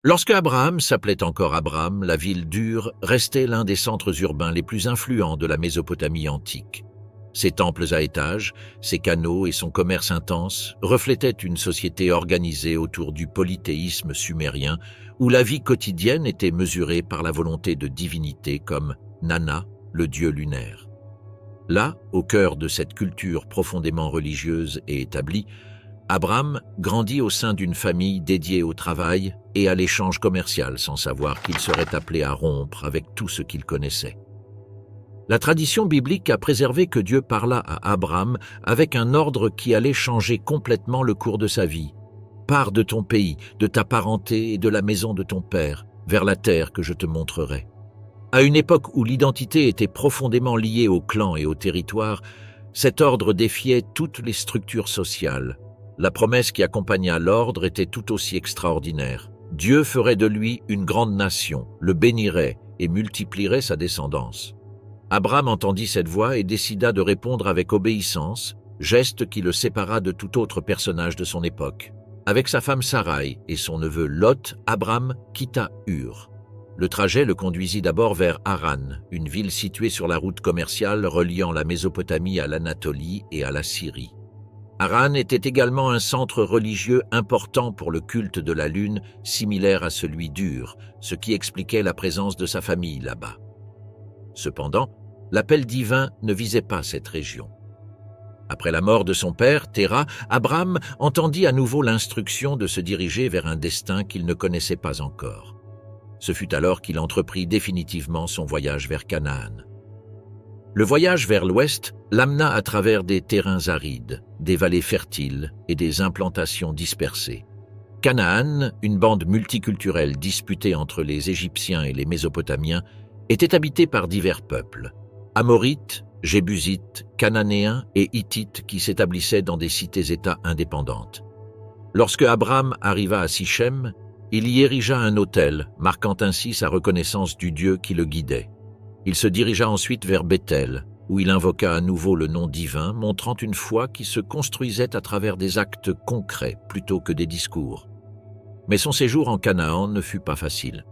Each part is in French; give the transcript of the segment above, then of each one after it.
Lorsque Abraham s'appelait encore Abram, la ville d'Ur restait l'un des centres urbains les plus influents de la Mésopotamie antique. Ses temples à étages, ses canaux et son commerce intense reflétaient une société organisée autour du polythéisme sumérien où la vie quotidienne était mesurée par la volonté de divinités comme Nana, le dieu lunaire. Là, au cœur de cette culture profondément religieuse et établie, Abram grandit au sein d'une famille dédiée au travail et à l'échange commercial sans savoir qu'il serait appelé à rompre avec tout ce qu'il connaissait. La tradition biblique a préservé que Dieu parla à Abram avec un ordre qui allait changer complètement le cours de sa vie. « Pars de ton pays, de ta parenté et de la maison de ton père, vers la terre que je te montrerai. » À une époque où l'identité était profondément liée au clan et au territoire, cet ordre défiait toutes les structures sociales. La promesse qui accompagna l'ordre était tout aussi extraordinaire. Dieu ferait de lui une grande nation, le bénirait et multiplierait sa descendance. Abram entendit cette voix et décida de répondre avec obéissance, geste qui le sépara de tout autre personnage de son époque. Avec sa femme Sarai et son neveu Lot, Abram quitta Ur. Le trajet le conduisit d'abord vers Haran, une ville située sur la route commerciale reliant la Mésopotamie à l'Anatolie et à la Syrie. Haran était également un centre religieux important pour le culte de la lune, similaire à celui d'Ur, ce qui expliquait la présence de sa famille là-bas. Cependant, l'appel divin ne visait pas cette région. Après la mort de son père, Téra, Abram entendit à nouveau l'instruction de se diriger vers un destin qu'il ne connaissait pas encore. Ce fut alors qu'il entreprit définitivement son voyage vers Canaan. Le voyage vers l'ouest l'amena à travers des terrains arides, des vallées fertiles et des implantations dispersées. Canaan, une bande multiculturelle disputée entre les Égyptiens et les Mésopotamiens, était habitée par divers peuples, Amorites, Jébusites, Cananéens et Hittites qui s'établissaient dans des cités-États indépendantes. Lorsque Abram arriva à Sichem, il y érigea un autel, marquant ainsi sa reconnaissance du Dieu qui le guidait. Il se dirigea ensuite vers Béthel, où il invoqua à nouveau le nom divin, montrant une foi qui se construisait à travers des actes concrets plutôt que des discours. Mais son séjour en Canaan ne fut pas facile.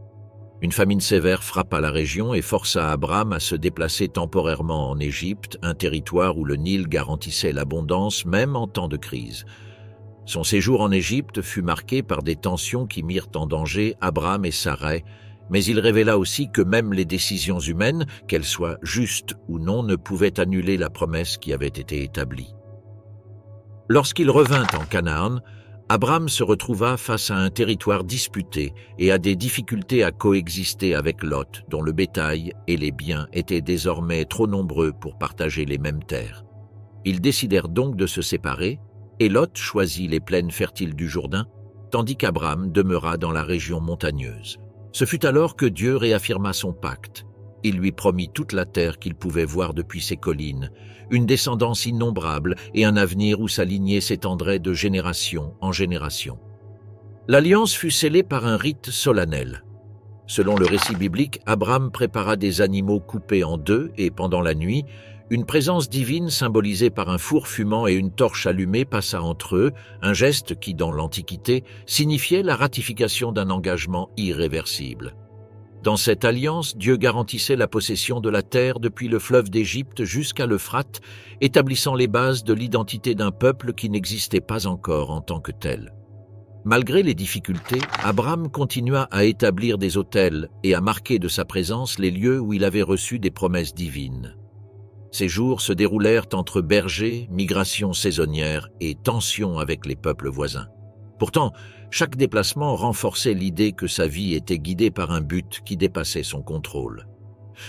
Une famine sévère frappa la région et força Abram à se déplacer temporairement en Égypte, un territoire où le Nil garantissait l'abondance même en temps de crise. Son séjour en Égypte fut marqué par des tensions qui mirent en danger Abram et Sarai, mais il révéla aussi que même les décisions humaines, qu'elles soient justes ou non, ne pouvaient annuler la promesse qui avait été établie. Lorsqu'il revint en Canaan, Abram se retrouva face à un territoire disputé et à des difficultés à coexister avec Lot, dont le bétail et les biens étaient désormais trop nombreux pour partager les mêmes terres. Ils décidèrent donc de se séparer, et Lot choisit les plaines fertiles du Jourdain, tandis qu'Abram demeura dans la région montagneuse. Ce fut alors que Dieu réaffirma son pacte. Il lui promit toute la terre qu'il pouvait voir depuis ses collines, une descendance innombrable et un avenir où sa lignée s'étendrait de génération en génération. L'alliance fut scellée par un rite solennel. Selon le récit biblique, Abram prépara des animaux coupés en deux et pendant la nuit, une présence divine symbolisée par un four fumant et une torche allumée passa entre eux, un geste qui, dans l'Antiquité, signifiait la ratification d'un engagement irréversible. Dans cette alliance, Dieu garantissait la possession de la terre depuis le fleuve d'Égypte jusqu'à l'Euphrate, établissant les bases de l'identité d'un peuple qui n'existait pas encore en tant que tel. Malgré les difficultés, Abram continua à établir des autels et à marquer de sa présence les lieux où il avait reçu des promesses divines. Ces jours se déroulèrent entre bergers, migrations saisonnières et tensions avec les peuples voisins. Pourtant, chaque déplacement renforçait l'idée que sa vie était guidée par un but qui dépassait son contrôle.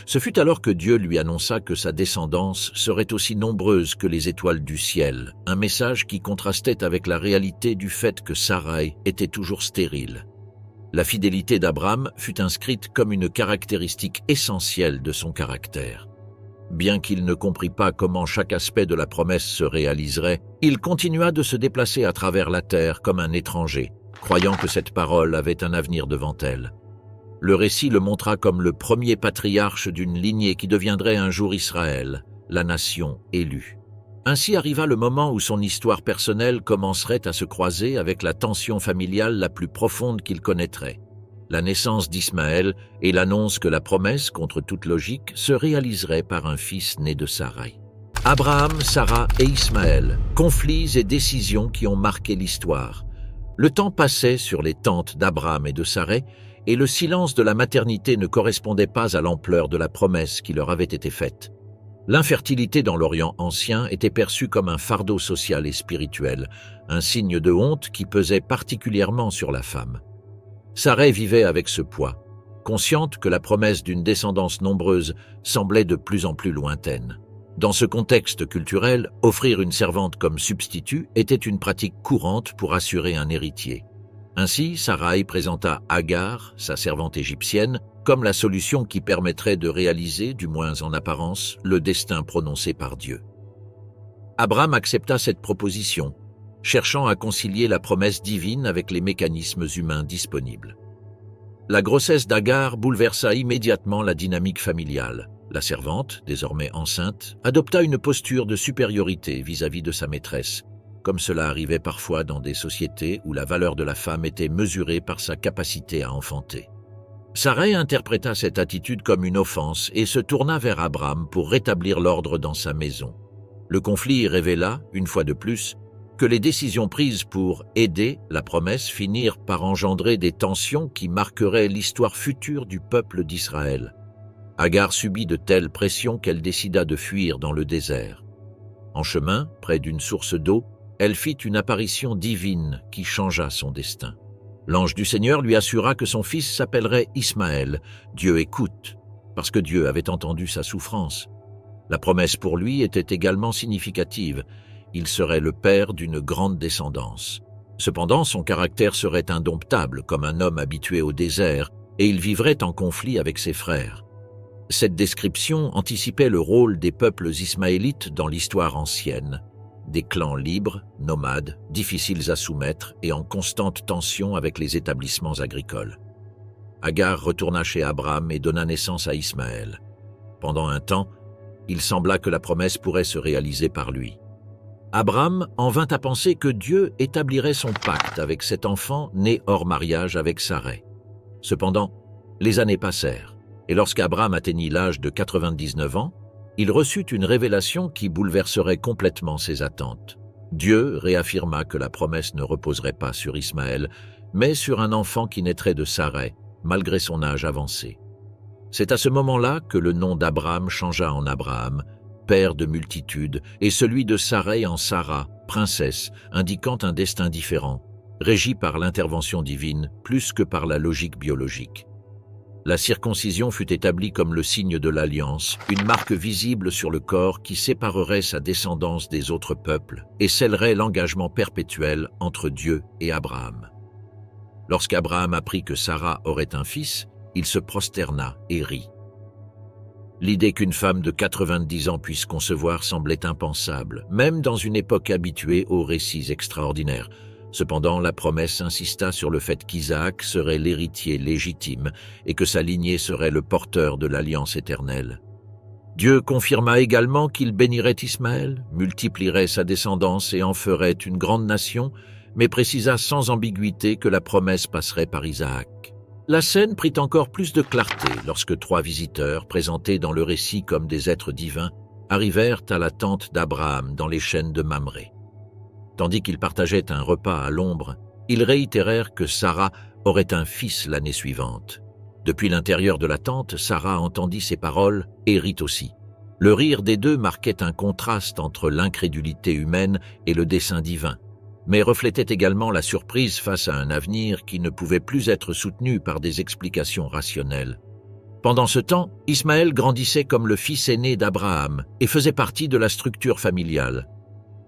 Ce fut alors que Dieu lui annonça que sa descendance serait aussi nombreuse que les étoiles du ciel, un message qui contrastait avec la réalité du fait que Sarai était toujours stérile. La fidélité d'Abram fut inscrite comme une caractéristique essentielle de son caractère. Bien qu'il ne comprit pas comment chaque aspect de la promesse se réaliserait, il continua de se déplacer à travers la terre comme un étranger, croyant que cette parole avait un avenir devant elle. Le récit le montra comme le premier patriarche d'une lignée qui deviendrait un jour Israël, la nation élue. Ainsi arriva le moment où son histoire personnelle commencerait à se croiser avec la tension familiale la plus profonde qu'il connaîtrait. la naissance d'Ismaël et l'annonce que la promesse, contre toute logique, se réaliserait par un fils né de Sarai. Abraham, Sarah et Ismaël, conflits et décisions qui ont marqué l'histoire. Le temps passait sur les tentes d'Abraham et de Sarai, et le silence de la maternité ne correspondait pas à l'ampleur de la promesse qui leur avait été faite. L'infertilité dans l'Orient ancien était perçue comme un fardeau social et spirituel, un signe de honte qui pesait particulièrement sur la femme. Sarai vivait avec ce poids, consciente que la promesse d'une descendance nombreuse semblait de plus en plus lointaine. Dans ce contexte culturel, offrir une servante comme substitut était une pratique courante pour assurer un héritier. Ainsi, Sarai présenta Agar, sa servante égyptienne, comme la solution qui permettrait de réaliser, du moins en apparence, le destin prononcé par Dieu. Abraham accepta cette proposition, cherchant à concilier la promesse divine avec les mécanismes humains disponibles. La grossesse d'Agar bouleversa immédiatement la dynamique familiale. La servante, désormais enceinte, adopta une posture de supériorité vis-à-vis de sa maîtresse, comme cela arrivait parfois dans des sociétés où la valeur de la femme était mesurée par sa capacité à enfanter. Sarai interpréta cette attitude comme une offense et se tourna vers Abraham pour rétablir l'ordre dans sa maison. Le conflit révéla, une fois de plus, que les décisions prises pour aider la promesse finirent par engendrer des tensions qui marqueraient l'histoire future du peuple d'Israël. Agar subit de telles pressions qu'elle décida de fuir dans le désert. En chemin, près d'une source d'eau, elle fit une apparition divine qui changea son destin. L'ange du Seigneur lui assura que son fils s'appellerait Ismaël. Dieu écoute, parce que Dieu avait entendu sa souffrance. La promesse pour lui était également significative. Il serait le père d'une grande descendance. Cependant, son caractère serait indomptable, comme un homme habitué au désert, et il vivrait en conflit avec ses frères. Cette description anticipait le rôle des peuples ismaélites dans l'histoire ancienne. Des clans libres, nomades, difficiles à soumettre et en constante tension avec les établissements agricoles. Agar retourna chez Abraham et donna naissance à Ismaël. Pendant un temps, il sembla que la promesse pourrait se réaliser par lui. Abraham en vint à penser que Dieu établirait son pacte avec cet enfant né hors mariage avec Sarai. Cependant, les années passèrent, et lorsqu'Abraham atteignit l'âge de 99 ans, il reçut une révélation qui bouleverserait complètement ses attentes. Dieu réaffirma que la promesse ne reposerait pas sur Ismaël, mais sur un enfant qui naîtrait de Sarai, malgré son âge avancé. C'est à ce moment-là que le nom d'Abraham changea en Abraham, père de multitudes, et celui de Sarai en Sarah, princesse, indiquant un destin différent, régi par l'intervention divine plus que par la logique biologique. La circoncision fut établie comme le signe de l'alliance, une marque visible sur le corps qui séparerait sa descendance des autres peuples et scellerait l'engagement perpétuel entre Dieu et Abraham. Lorsqu'Abraham apprit que Sarah aurait un fils, il se prosterna et rit. L'idée qu'une femme de 90 ans puisse concevoir semblait impensable, même dans une époque habituée aux récits extraordinaires. Cependant, la promesse insista sur le fait qu'Isaac serait l'héritier légitime et que sa lignée serait le porteur de l'alliance éternelle. Dieu confirma également qu'il bénirait Ismaël, multiplierait sa descendance et en ferait une grande nation, mais précisa sans ambiguïté que la promesse passerait par Isaac. La scène prit encore plus de clarté lorsque 3 visiteurs, présentés dans le récit comme des êtres divins, arrivèrent à la tente d'Abraham dans les chênes de Mamré. Tandis qu'ils partageaient un repas à l'ombre, ils réitérèrent que Sarah aurait un fils l'année suivante. Depuis l'intérieur de la tente, Sarah entendit ces paroles et rit aussi. Le rire des deux marquait un contraste entre l'incrédulité humaine et le dessein divin, mais reflétait également la surprise face à un avenir qui ne pouvait plus être soutenu par des explications rationnelles. Pendant ce temps, Ismaël grandissait comme le fils aîné d'Abraham et faisait partie de la structure familiale.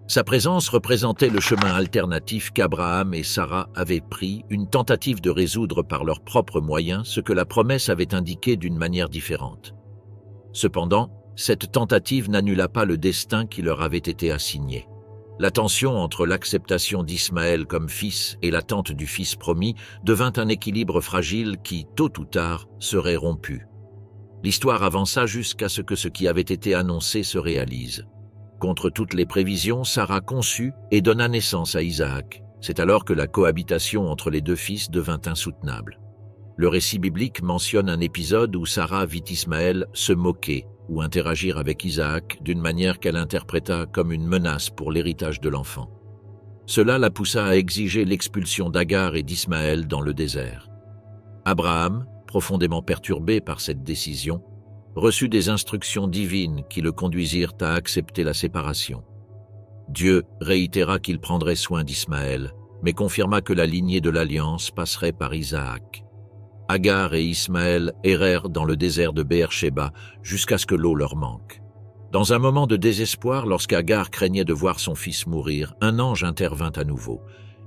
Sa présence représentait le chemin alternatif qu'Abraham et Sarah avaient pris, une tentative de résoudre par leurs propres moyens ce que la promesse avait indiqué d'une manière différente. Cependant, cette tentative n'annula pas le destin qui leur avait été assigné. La tension entre l'acceptation d'Ismaël comme fils et l'attente du fils promis devint un équilibre fragile qui, tôt ou tard, serait rompu. L'histoire avança jusqu'à ce que ce qui avait été annoncé se réalise. Contre toutes les prévisions, Sarah conçut et donna naissance à Isaac. C'est alors que la cohabitation entre les deux fils devint insoutenable. Le récit biblique mentionne un épisode où Sarah vit Ismaël se moquer ou interagir avec Isaac d'une manière qu'elle interpréta comme une menace pour l'héritage de l'enfant. Cela la poussa à exiger l'expulsion d'Agar et d'Ismaël dans le désert. Abraham, profondément perturbé par cette décision, reçut des instructions divines qui le conduisirent à accepter la séparation. Dieu réitéra qu'il prendrait soin d'Ismaël, mais confirma que la lignée de l'alliance passerait par Isaac. Agar et Ismaël errèrent dans le désert de Beer-Sheba jusqu'à ce que l'eau leur manque. Dans un moment de désespoir, lorsqu'Agar craignait de voir son fils mourir, un ange intervint à nouveau.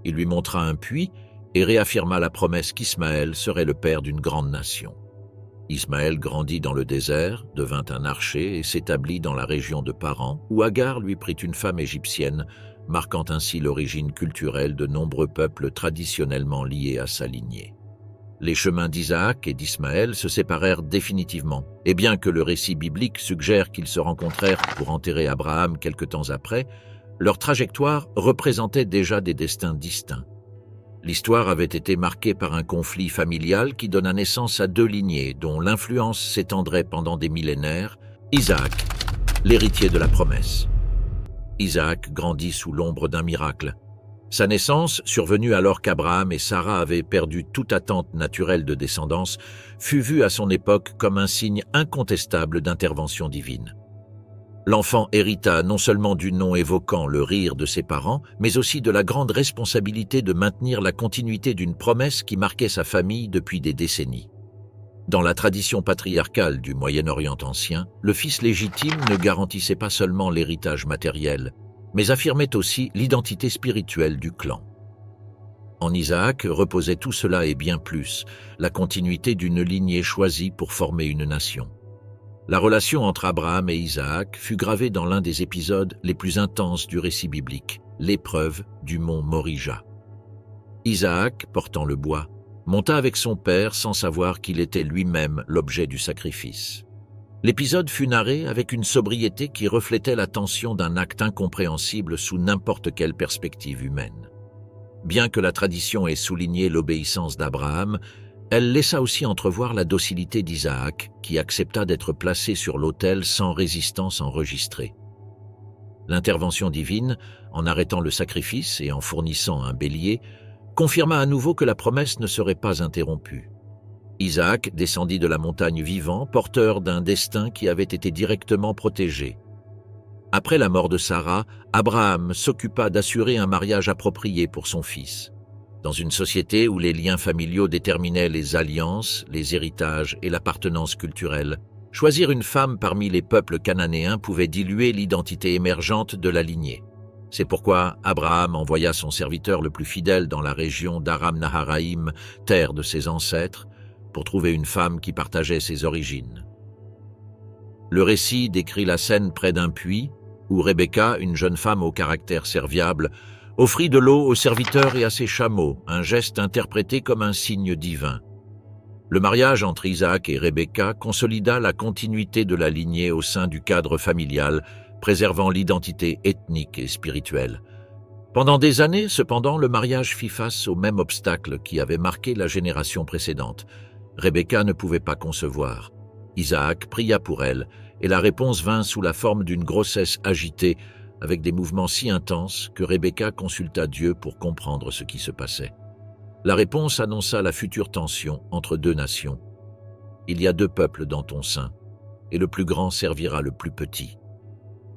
Il lui montra un puits et réaffirma la promesse qu'Ismaël serait le père d'une grande nation. Ismaël grandit dans le désert, devint un archer et s'établit dans la région de Paran, où Agar lui prit une femme égyptienne, marquant ainsi l'origine culturelle de nombreux peuples traditionnellement liés à sa lignée. Les chemins d'Isaac et d'Ismaël se séparèrent définitivement, et bien que le récit biblique suggère qu'ils se rencontrèrent pour enterrer Abraham quelque temps après, leur trajectoire représentait déjà des destins distincts. L'histoire avait été marquée par un conflit familial qui donna naissance à deux lignées dont l'influence s'étendrait pendant des millénaires. Isaac, l'héritier de la promesse. Isaac grandit sous l'ombre d'un miracle. Sa naissance, survenue alors qu'Abraham et Sarah avaient perdu toute attente naturelle de descendance, fut vue à son époque comme un signe incontestable d'intervention divine. L'enfant hérita non seulement du nom évoquant le rire de ses parents, mais aussi de la grande responsabilité de maintenir la continuité d'une promesse qui marquait sa famille depuis des décennies. Dans la tradition patriarcale du Moyen-Orient ancien, le fils légitime ne garantissait pas seulement l'héritage matériel, mais affirmait aussi l'identité spirituelle du clan. En Isaac reposait tout cela et bien plus, la continuité d'une lignée choisie pour former une nation. La relation entre Abraham et Isaac fut gravée dans l'un des épisodes les plus intenses du récit biblique, l'épreuve du mont Morija. Isaac, portant le bois, monta avec son père sans savoir qu'il était lui-même l'objet du sacrifice. L'épisode fut narré avec une sobriété qui reflétait la tension d'un acte incompréhensible sous n'importe quelle perspective humaine. Bien que la tradition ait souligné l'obéissance d'Abraham, elle laissa aussi entrevoir la docilité d'Isaac, qui accepta d'être placé sur l'autel sans résistance enregistrée. L'intervention divine, en arrêtant le sacrifice et en fournissant un bélier, confirma à nouveau que la promesse ne serait pas interrompue. Isaac descendit de la montagne vivant, porteur d'un destin qui avait été directement protégé. Après la mort de Sarah, Abraham s'occupa d'assurer un mariage approprié pour son fils. Dans une société où les liens familiaux déterminaient les alliances, les héritages et l'appartenance culturelle, choisir une femme parmi les peuples cananéens pouvait diluer l'identité émergente de la lignée. C'est pourquoi Abraham envoya son serviteur le plus fidèle dans la région d'Aram-Naharaïm, terre de ses ancêtres, pour trouver une femme qui partageait ses origines. Le récit décrit la scène près d'un puits, où Rebecca, une jeune femme au caractère serviable, offrit de l'eau aux serviteurs et à ses chameaux, un geste interprété comme un signe divin. Le mariage entre Isaac et Rebecca consolida la continuité de la lignée au sein du cadre familial, préservant l'identité ethnique et spirituelle. Pendant des années, cependant, le mariage fit face au même obstacle qui avait marqué la génération précédente. Rebecca ne pouvait pas concevoir. Isaac pria pour elle, et la réponse vint sous la forme d'une grossesse agitée, avec des mouvements si intenses que Rebecca consulta Dieu pour comprendre ce qui se passait. La réponse annonça la future tension entre deux nations. Il y a deux peuples dans ton sein, et le plus grand servira le plus petit.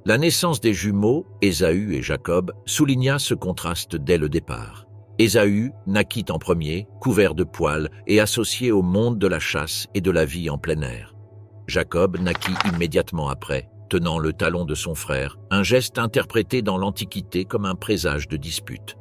La naissance des jumeaux, Ésaü et Jacob, souligna ce contraste dès le départ. Ésaü naquit en premier, couvert de poils et associé au monde de la chasse et de la vie en plein air. Jacob naquit immédiatement après, tenant le talon de son frère, un geste interprété dans l'Antiquité comme un présage de dispute.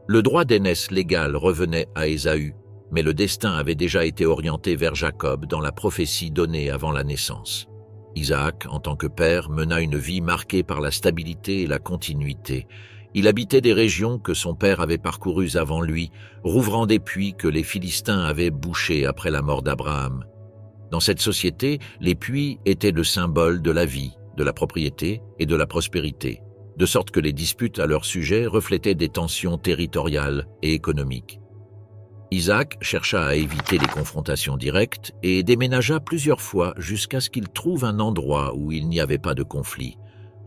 Le droit d'aînesse légale revenait à Ésaü, mais le destin avait déjà été orienté vers Jacob dans la prophétie donnée avant la naissance. Isaac, en tant que père, mena une vie marquée par la stabilité et la continuité. Il habitait des régions que son père avait parcourues avant lui, rouvrant des puits que les Philistins avaient bouchés après la mort d'Abraham. Dans cette société, les puits étaient le symbole de la vie, de la propriété et de la prospérité, de sorte que les disputes à leur sujet reflétaient des tensions territoriales et économiques. Isaac chercha à éviter les confrontations directes et déménagea plusieurs fois jusqu'à ce qu'il trouve un endroit où il n'y avait pas de conflit,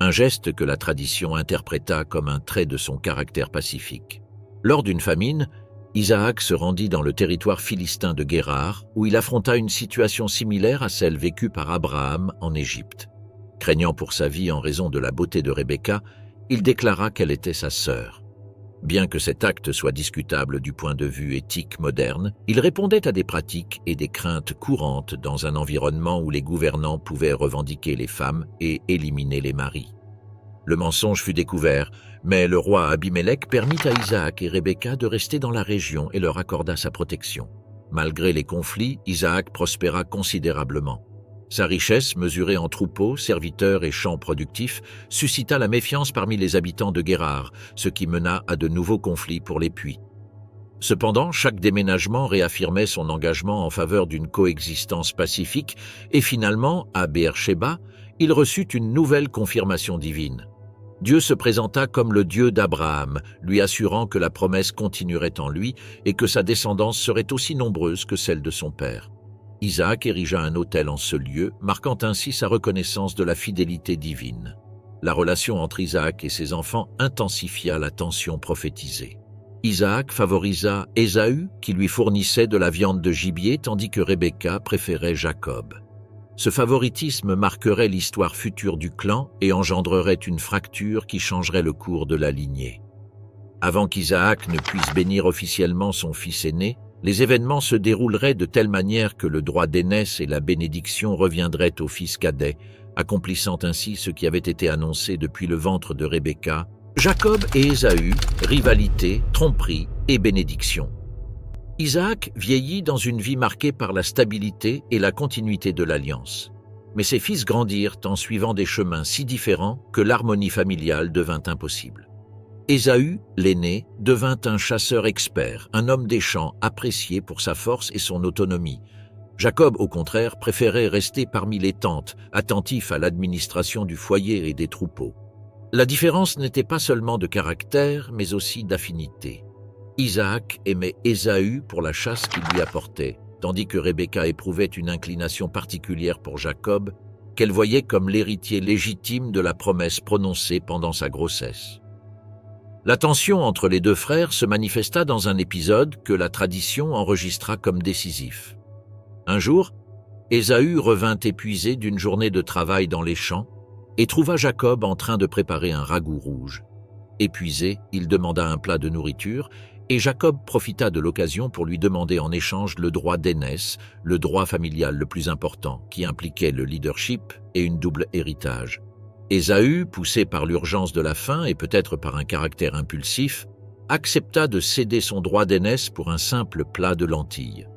un geste que la tradition interpréta comme un trait de son caractère pacifique. Lors d'une famine, Isaac se rendit dans le territoire philistin de Guérar, où il affronta une situation similaire à celle vécue par Abraham en Égypte. Craignant pour sa vie en raison de la beauté de Rebecca, il déclara qu'elle était sa sœur. Bien que cet acte soit discutable du point de vue éthique moderne, il répondait à des pratiques et des craintes courantes dans un environnement où les gouvernants pouvaient revendiquer les femmes et éliminer les maris. Le mensonge fut découvert, mais le roi Abimélec permit à Isaac et Rebecca de rester dans la région et leur accorda sa protection. Malgré les conflits, Isaac prospéra considérablement. Sa richesse, mesurée en troupeaux, serviteurs et champs productifs, suscita la méfiance parmi les habitants de Guérar, ce qui mena à de nouveaux conflits pour les puits. Cependant, chaque déménagement réaffirmait son engagement en faveur d'une coexistence pacifique et finalement, à Beer-Sheba, il reçut une nouvelle confirmation divine. Dieu se présenta comme le Dieu d'Abraham, lui assurant que la promesse continuerait en lui et que sa descendance serait aussi nombreuse que celle de son père. Isaac érigea un autel en ce lieu, marquant ainsi sa reconnaissance de la fidélité divine. La relation entre Isaac et ses enfants intensifia la tension prophétisée. Isaac favorisa Ésaü, qui lui fournissait de la viande de gibier, tandis que Rebecca préférait Jacob. Ce favoritisme marquerait l'histoire future du clan et engendrerait une fracture qui changerait le cours de la lignée. Avant qu'Isaac ne puisse bénir officiellement son fils aîné, les événements se dérouleraient de telle manière que le droit d'aînesse et la bénédiction reviendraient au fils cadet, accomplissant ainsi ce qui avait été annoncé depuis le ventre de Rebecca, Jacob et Ésaü, rivalité, tromperie et bénédiction. Isaac vieillit dans une vie marquée par la stabilité et la continuité de l'alliance. Mais ses fils grandirent en suivant des chemins si différents que l'harmonie familiale devint impossible. Ésaü, l'aîné, devint un chasseur expert, un homme des champs apprécié pour sa force et son autonomie. Jacob, au contraire, préférait rester parmi les tentes, attentif à l'administration du foyer et des troupeaux. La différence n'était pas seulement de caractère, mais aussi d'affinité. Isaac aimait Ésaü pour la chasse qu'il lui apportait, tandis que Rebecca éprouvait une inclination particulière pour Jacob, qu'elle voyait comme l'héritier légitime de la promesse prononcée pendant sa grossesse. La tension entre les deux frères se manifesta dans un épisode que la tradition enregistra comme décisif. Un jour, Ésaü revint épuisé d'une journée de travail dans les champs et trouva Jacob en train de préparer un ragoût rouge. Épuisé, il demanda un plat de nourriture et Jacob profita de l'occasion pour lui demander en échange le droit d'aînesse, le droit familial le plus important, qui impliquait le leadership et une double héritage. Ésaü, poussé par l'urgence de la faim et peut-être par un caractère impulsif, accepta de céder son droit d'aînesse pour un simple plat de lentilles.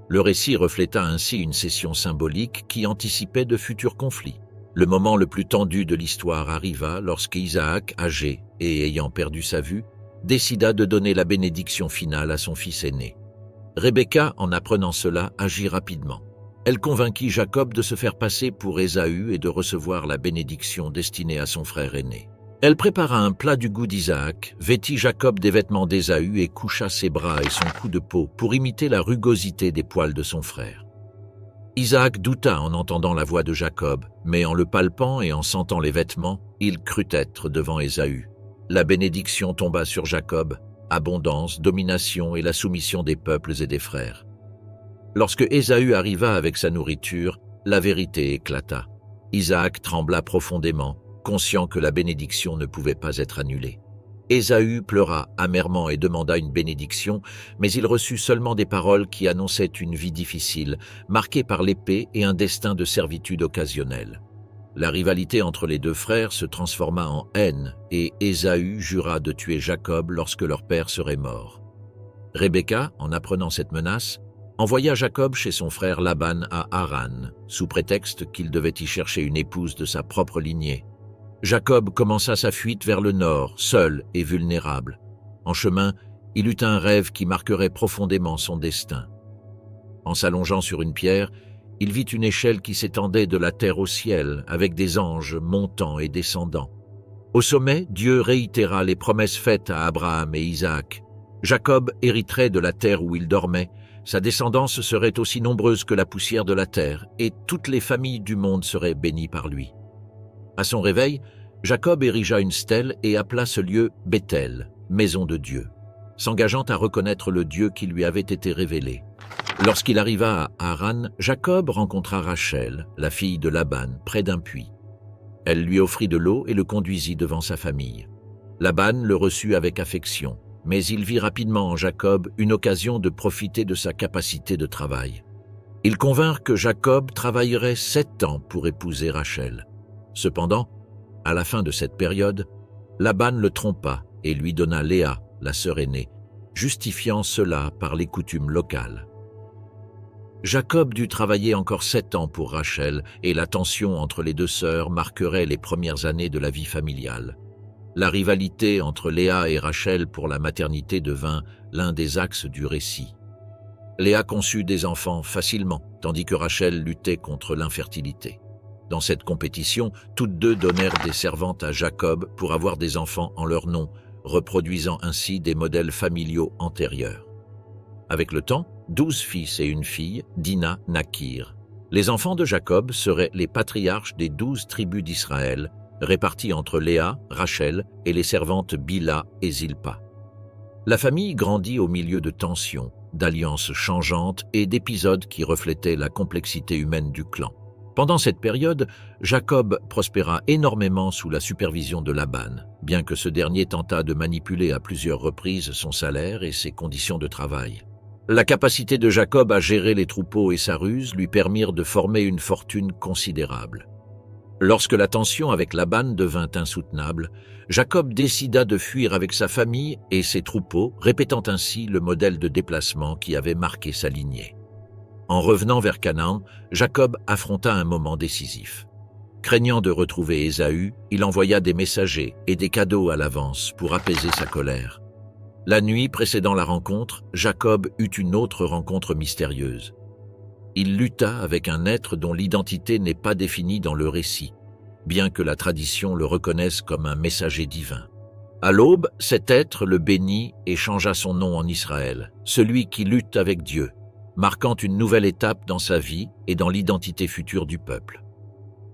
Le récit refléta ainsi une cession symbolique qui anticipait de futurs conflits. Le moment le plus tendu de l'histoire arriva lorsqu'Isaac, âgé et ayant perdu sa vue, décida de donner la bénédiction finale à son fils aîné. Rebecca, en apprenant cela, agit rapidement. Elle convainquit Jacob de se faire passer pour Ésaü et de recevoir la bénédiction destinée à son frère aîné. Elle prépara un plat du goût d'Isaac, vêtit Jacob des vêtements d'Ésaü et coucha ses bras et son cou de peau pour imiter la rugosité des poils de son frère. Isaac douta en entendant la voix de Jacob, mais en le palpant et en sentant les vêtements, il crut être devant Ésaü. La bénédiction tomba sur Jacob, abondance, domination et la soumission des peuples et des frères. Lorsque Ésaü arriva avec sa nourriture, la vérité éclata. Isaac trembla profondément, conscient que la bénédiction ne pouvait pas être annulée. Ésaü pleura amèrement et demanda une bénédiction, mais il reçut seulement des paroles qui annonçaient une vie difficile, marquée par l'épée et un destin de servitude occasionnelle. La rivalité entre les deux frères se transforma en haine et Ésaü jura de tuer Jacob lorsque leur père serait mort. Rebecca, en apprenant cette menace, envoya Jacob chez son frère Laban à Haran, sous prétexte qu'il devait y chercher une épouse de sa propre lignée. Jacob commença sa fuite vers le nord, seul et vulnérable. En chemin, il eut un rêve qui marquerait profondément son destin. En s'allongeant sur une pierre, il vit une échelle qui s'étendait de la terre au ciel, avec des anges montant et descendant. Au sommet, Dieu réitéra les promesses faites à Abraham et Isaac. Jacob hériterait de la terre où il dormait, sa descendance serait aussi nombreuse que la poussière de la terre, et toutes les familles du monde seraient bénies par lui. À son réveil, Jacob érigea une stèle et appela ce lieu Béthel, maison de Dieu, s'engageant à reconnaître le Dieu qui lui avait été révélé. Lorsqu'il arriva à Haran, Jacob rencontra Rachel, la fille de Laban, près d'un puits. Elle lui offrit de l'eau et le conduisit devant sa famille. Laban le reçut avec affection, mais il vit rapidement en Jacob une occasion de profiter de sa capacité de travail. Ils convinrent que Jacob travaillerait 7 ans pour épouser Rachel. Cependant, à la fin de cette période, Laban le trompa et lui donna Léa, la sœur aînée, justifiant cela par les coutumes locales. Jacob dut travailler encore 7 ans pour Rachel et la tension entre les deux sœurs marquerait les premières années de la vie familiale. La rivalité entre Léa et Rachel pour la maternité devint l'un des axes du récit. Léa conçut des enfants facilement, tandis que Rachel luttait contre l'infertilité. Dans cette compétition, toutes deux donnèrent des servantes à Jacob pour avoir des enfants en leur nom, reproduisant ainsi des modèles familiaux antérieurs. Avec le temps, 12 fils et une fille, Dina, naquirent. Les enfants de Jacob seraient les patriarches des 12 tribus d'Israël, répartis entre Léa, Rachel et les servantes Bila et Zilpa. La famille grandit au milieu de tensions, d'alliances changeantes et d'épisodes qui reflétaient la complexité humaine du clan. Pendant cette période, Jacob prospéra énormément sous la supervision de Laban, bien que ce dernier tentât de manipuler à plusieurs reprises son salaire et ses conditions de travail. La capacité de Jacob à gérer les troupeaux et sa ruse lui permirent de former une fortune considérable. Lorsque la tension avec Laban devint insoutenable, Jacob décida de fuir avec sa famille et ses troupeaux, répétant ainsi le modèle de déplacement qui avait marqué sa lignée. En revenant vers Canaan, Jacob affronta un moment décisif. Craignant de retrouver Ésaü, il envoya des messagers et des cadeaux à l'avance pour apaiser sa colère. La nuit précédant la rencontre, Jacob eut une autre rencontre mystérieuse. Il lutta avec un être dont l'identité n'est pas définie dans le récit, bien que la tradition le reconnaisse comme un messager divin. À l'aube, cet être le bénit et changea son nom en Israël, celui qui lutte avec Dieu, marquant une nouvelle étape dans sa vie et dans l'identité future du peuple.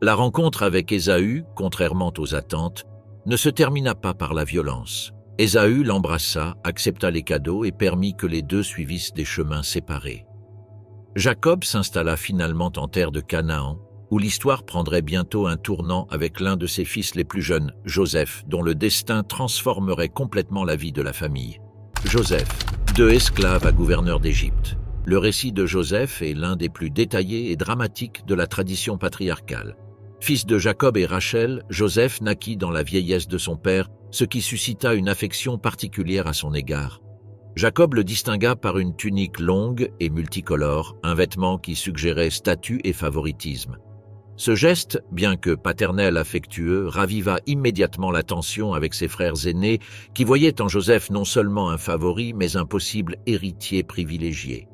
La rencontre avec Ésaü, contrairement aux attentes, ne se termina pas par la violence. Ésaü l'embrassa, accepta les cadeaux et permit que les deux suivissent des chemins séparés. Jacob s'installa finalement en terre de Canaan, où l'histoire prendrait bientôt un tournant avec l'un de ses fils les plus jeunes, Joseph, dont le destin transformerait complètement la vie de la famille. Joseph, de esclave à gouverneur d'Égypte. Le récit de Joseph est l'un des plus détaillés et dramatiques de la tradition patriarcale. Fils de Jacob et Rachel, Joseph naquit dans la vieillesse de son père, ce qui suscita une affection particulière à son égard. Jacob le distingua par une tunique longue et multicolore, un vêtement qui suggérait statut et favoritisme. Ce geste, bien que paternel affectueux, raviva immédiatement la tension avec ses frères aînés qui voyaient en Joseph non seulement un favori, mais un possible héritier privilégié.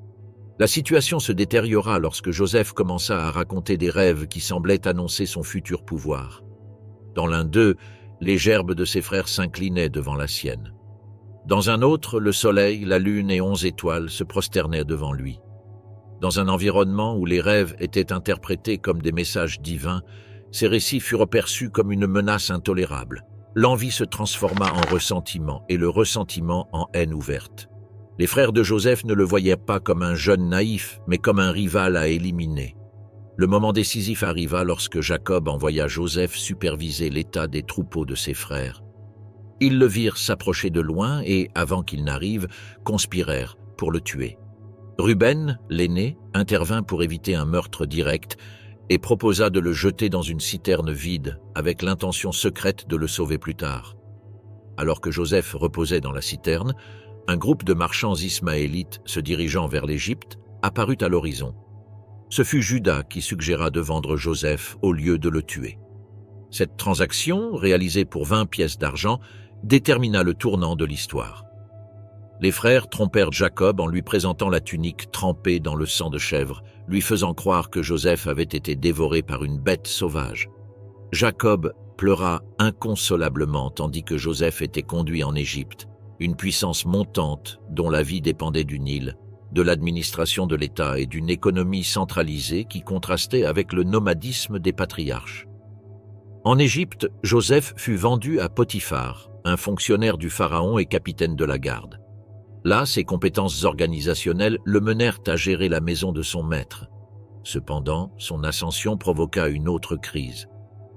La situation se détériora lorsque Joseph commença à raconter des rêves qui semblaient annoncer son futur pouvoir. Dans l'un d'eux, les gerbes de ses frères s'inclinaient devant la sienne. Dans un autre, le soleil, la lune et 11 étoiles se prosternaient devant lui. Dans un environnement où les rêves étaient interprétés comme des messages divins, ces récits furent perçus comme une menace intolérable. L'envie se transforma en ressentiment et le ressentiment en haine ouverte. Les frères de Joseph ne le voyaient pas comme un jeune naïf, mais comme un rival à éliminer. Le moment décisif arriva lorsque Jacob envoya Joseph superviser l'état des troupeaux de ses frères. Ils le virent s'approcher de loin et, avant qu'il n'arrive, conspirèrent pour le tuer. Ruben, l'aîné, intervint pour éviter un meurtre direct et proposa de le jeter dans une citerne vide avec l'intention secrète de le sauver plus tard. Alors que Joseph reposait dans la citerne, un groupe de marchands ismaélites se dirigeant vers l'Égypte apparut à l'horizon. Ce fut Juda qui suggéra de vendre Joseph au lieu de le tuer. Cette transaction, réalisée pour 20 pièces d'argent, détermina le tournant de l'histoire. Les frères trompèrent Jacob en lui présentant la tunique trempée dans le sang de chèvre, lui faisant croire que Joseph avait été dévoré par une bête sauvage. Jacob pleura inconsolablement tandis que Joseph était conduit en Égypte. une puissance montante dont la vie dépendait du Nil, de l'administration de l'État et d'une économie centralisée qui contrastait avec le nomadisme des patriarches. En Égypte, Joseph fut vendu à Potiphar, un fonctionnaire du pharaon et capitaine de la garde. Là, ses compétences organisationnelles le menèrent à gérer la maison de son maître. Cependant, son ascension provoqua une autre crise.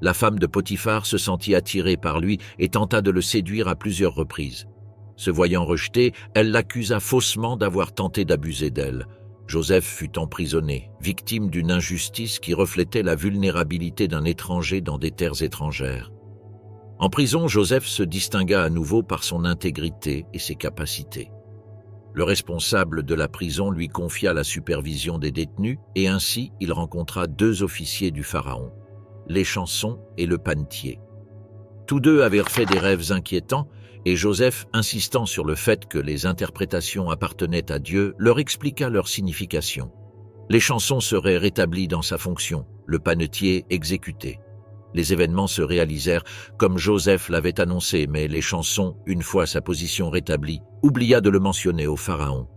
La femme de Potiphar se sentit attirée par lui et tenta de le séduire à plusieurs reprises. Se voyant rejeté, elle l'accusa faussement d'avoir tenté d'abuser d'elle. Joseph fut emprisonné, victime d'une injustice qui reflétait la vulnérabilité d'un étranger dans des terres étrangères. En prison, Joseph se distingua à nouveau par son intégrité et ses capacités. Le responsable de la prison lui confia la supervision des détenus et ainsi il rencontra deux officiers du pharaon, l'échanson et le panetier. Tous deux avaient fait des rêves inquiétants et Joseph, insistant sur le fait que les interprétations appartenaient à Dieu, leur expliqua leur signification. L'échanson serait rétabli dans sa fonction, le panetier exécuté. Les événements se réalisèrent comme Joseph l'avait annoncé, mais l'échanson, une fois sa position rétablie, oublia de le mentionner au pharaon.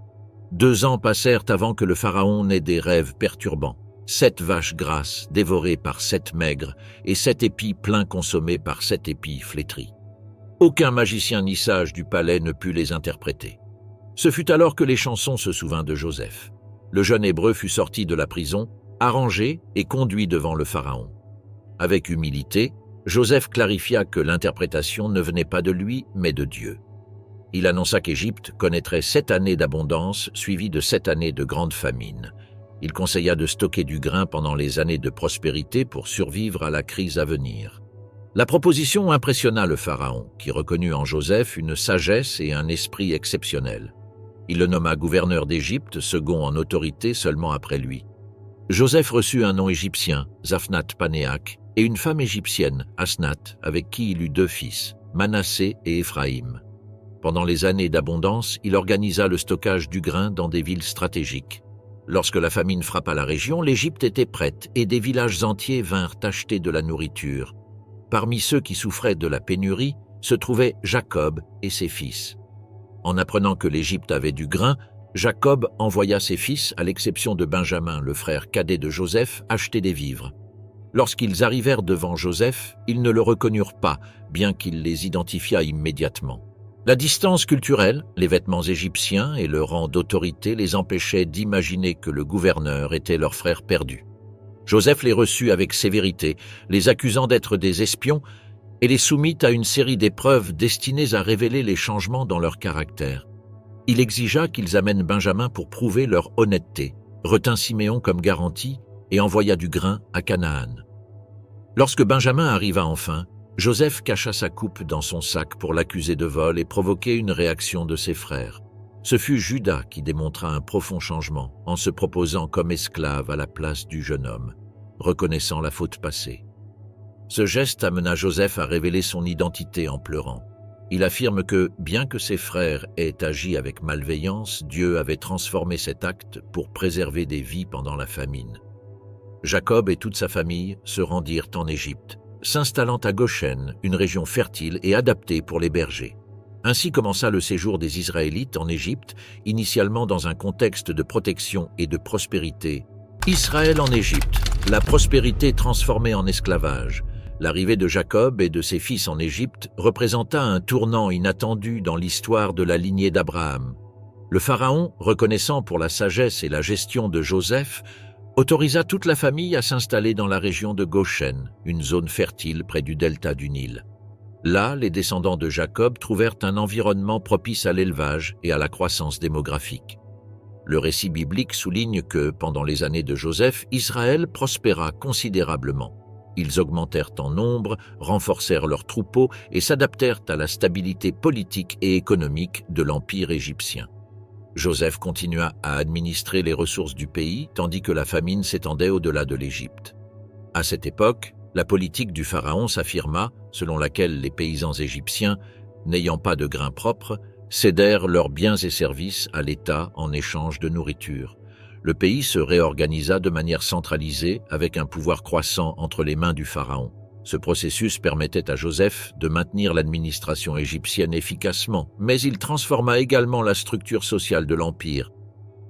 2 ans passèrent avant que le pharaon n'ait des rêves perturbants. 7 vaches grasses dévorées par 7 maigres et 7 épis pleins consommés par 7 épis flétris. Aucun magicien ni sage du palais ne put les interpréter. Ce fut alors que l'échanson se souvint de Joseph. Le jeune Hébreu fut sorti de la prison, arrangé et conduit devant le pharaon. Avec humilité, Joseph clarifia que l'interprétation ne venait pas de lui, mais de Dieu. Il annonça qu'Égypte connaîtrait 7 années d'abondance, suivies de 7 années de grande famine. Il conseilla de stocker du grain pendant les années de prospérité pour survivre à la crise à venir. La proposition impressionna le pharaon, qui reconnut en Joseph une sagesse et un esprit exceptionnels. Il le nomma gouverneur d'Égypte, second en autorité seulement après lui. Joseph reçut un nom égyptien, Zaphnath-Panéach, et une femme égyptienne, Asnath, avec qui il eut 2 fils, Manassé et Éphraïm. Pendant les années d'abondance, il organisa le stockage du grain dans des villes stratégiques. Lorsque la famine frappa la région, l'Égypte était prête et des villages entiers vinrent acheter de la nourriture. Parmi ceux qui souffraient de la pénurie se trouvaient Jacob et ses fils. En apprenant que l'Égypte avait du grain, Jacob envoya ses fils, à l'exception de Benjamin, le frère cadet de Joseph, acheter des vivres. Lorsqu'ils arrivèrent devant Joseph, ils ne le reconnurent pas, bien qu'il les identifiât immédiatement. La distance culturelle, les vêtements égyptiens et le rang d'autorité les empêchaient d'imaginer que le gouverneur était leur frère perdu. Joseph les reçut avec sévérité, les accusant d'être des espions, et les soumit à une série d'épreuves destinées à révéler les changements dans leur caractère. Il exigea qu'ils amènent Benjamin pour prouver leur honnêteté, retint Siméon comme garantie et envoya du grain à Canaan. Lorsque Benjamin arriva enfin, Joseph cacha sa coupe dans son sac pour l'accuser de vol et provoquer une réaction de ses frères. Ce fut Judas qui démontra un profond changement en se proposant comme esclave à la place du jeune homme, reconnaissant la faute passée. Ce geste amena Joseph à révéler son identité en pleurant. Il affirme que, bien que ses frères aient agi avec malveillance, Dieu avait transformé cet acte pour préserver des vies pendant la famine. Jacob et toute sa famille se rendirent en Égypte, s'installant à Goshen, une région fertile et adaptée pour les bergers. Ainsi commença le séjour des Israélites en Égypte, initialement dans un contexte de protection et de prospérité. Israël en Égypte, la prospérité transformée en esclavage. L'arrivée de Jacob et de ses fils en Égypte représenta un tournant inattendu dans l'histoire de la lignée d'Abraham. Le pharaon, reconnaissant pour la sagesse et la gestion de Joseph, autorisa toute la famille à s'installer dans la région de Goshen, une zone fertile près du delta du Nil. Là, les descendants de Jacob trouvèrent un environnement propice à l'élevage et à la croissance démographique. Le récit biblique souligne que, pendant les années de Joseph, Israël prospéra considérablement. Ils augmentèrent en nombre, renforcèrent leurs troupeaux et s'adaptèrent à la stabilité politique et économique de l'Empire égyptien. Joseph continua à administrer les ressources du pays, tandis que la famine s'étendait au-delà de l'Égypte. À cette époque, la politique du pharaon s'affirma, selon laquelle les paysans égyptiens, n'ayant pas de grains propres, cédèrent leurs biens et services à l'État en échange de nourriture. Le pays se réorganisa de manière centralisée avec un pouvoir croissant entre les mains du pharaon. Ce processus permettait à Joseph de maintenir l'administration égyptienne efficacement, mais il transforma également la structure sociale de l'Empire.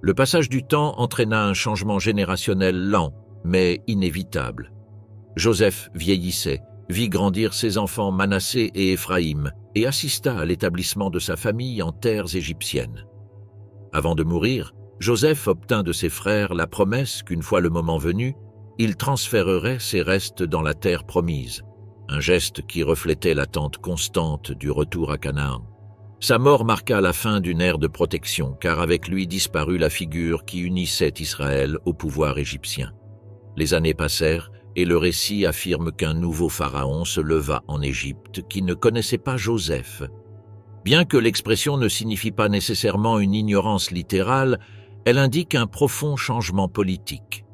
Le passage du temps entraîna un changement générationnel lent, mais inévitable. Joseph vieillissait, vit grandir ses enfants Manassé et Éphraïm, et assista à l'établissement de sa famille en terres égyptiennes. Avant de mourir, Joseph obtint de ses frères la promesse qu'une fois le moment venu, il transférerait ses restes dans la terre promise, un geste qui reflétait l'attente constante du retour à Canaan. Sa mort marqua la fin d'une ère de protection, car avec lui disparut la figure qui unissait Israël au pouvoir égyptien. Les années passèrent, et le récit affirme qu'un nouveau pharaon se leva en Égypte qui ne connaissait pas Joseph. Bien que l'expression ne signifie pas nécessairement une ignorance littérale, elle indique un profond changement politique.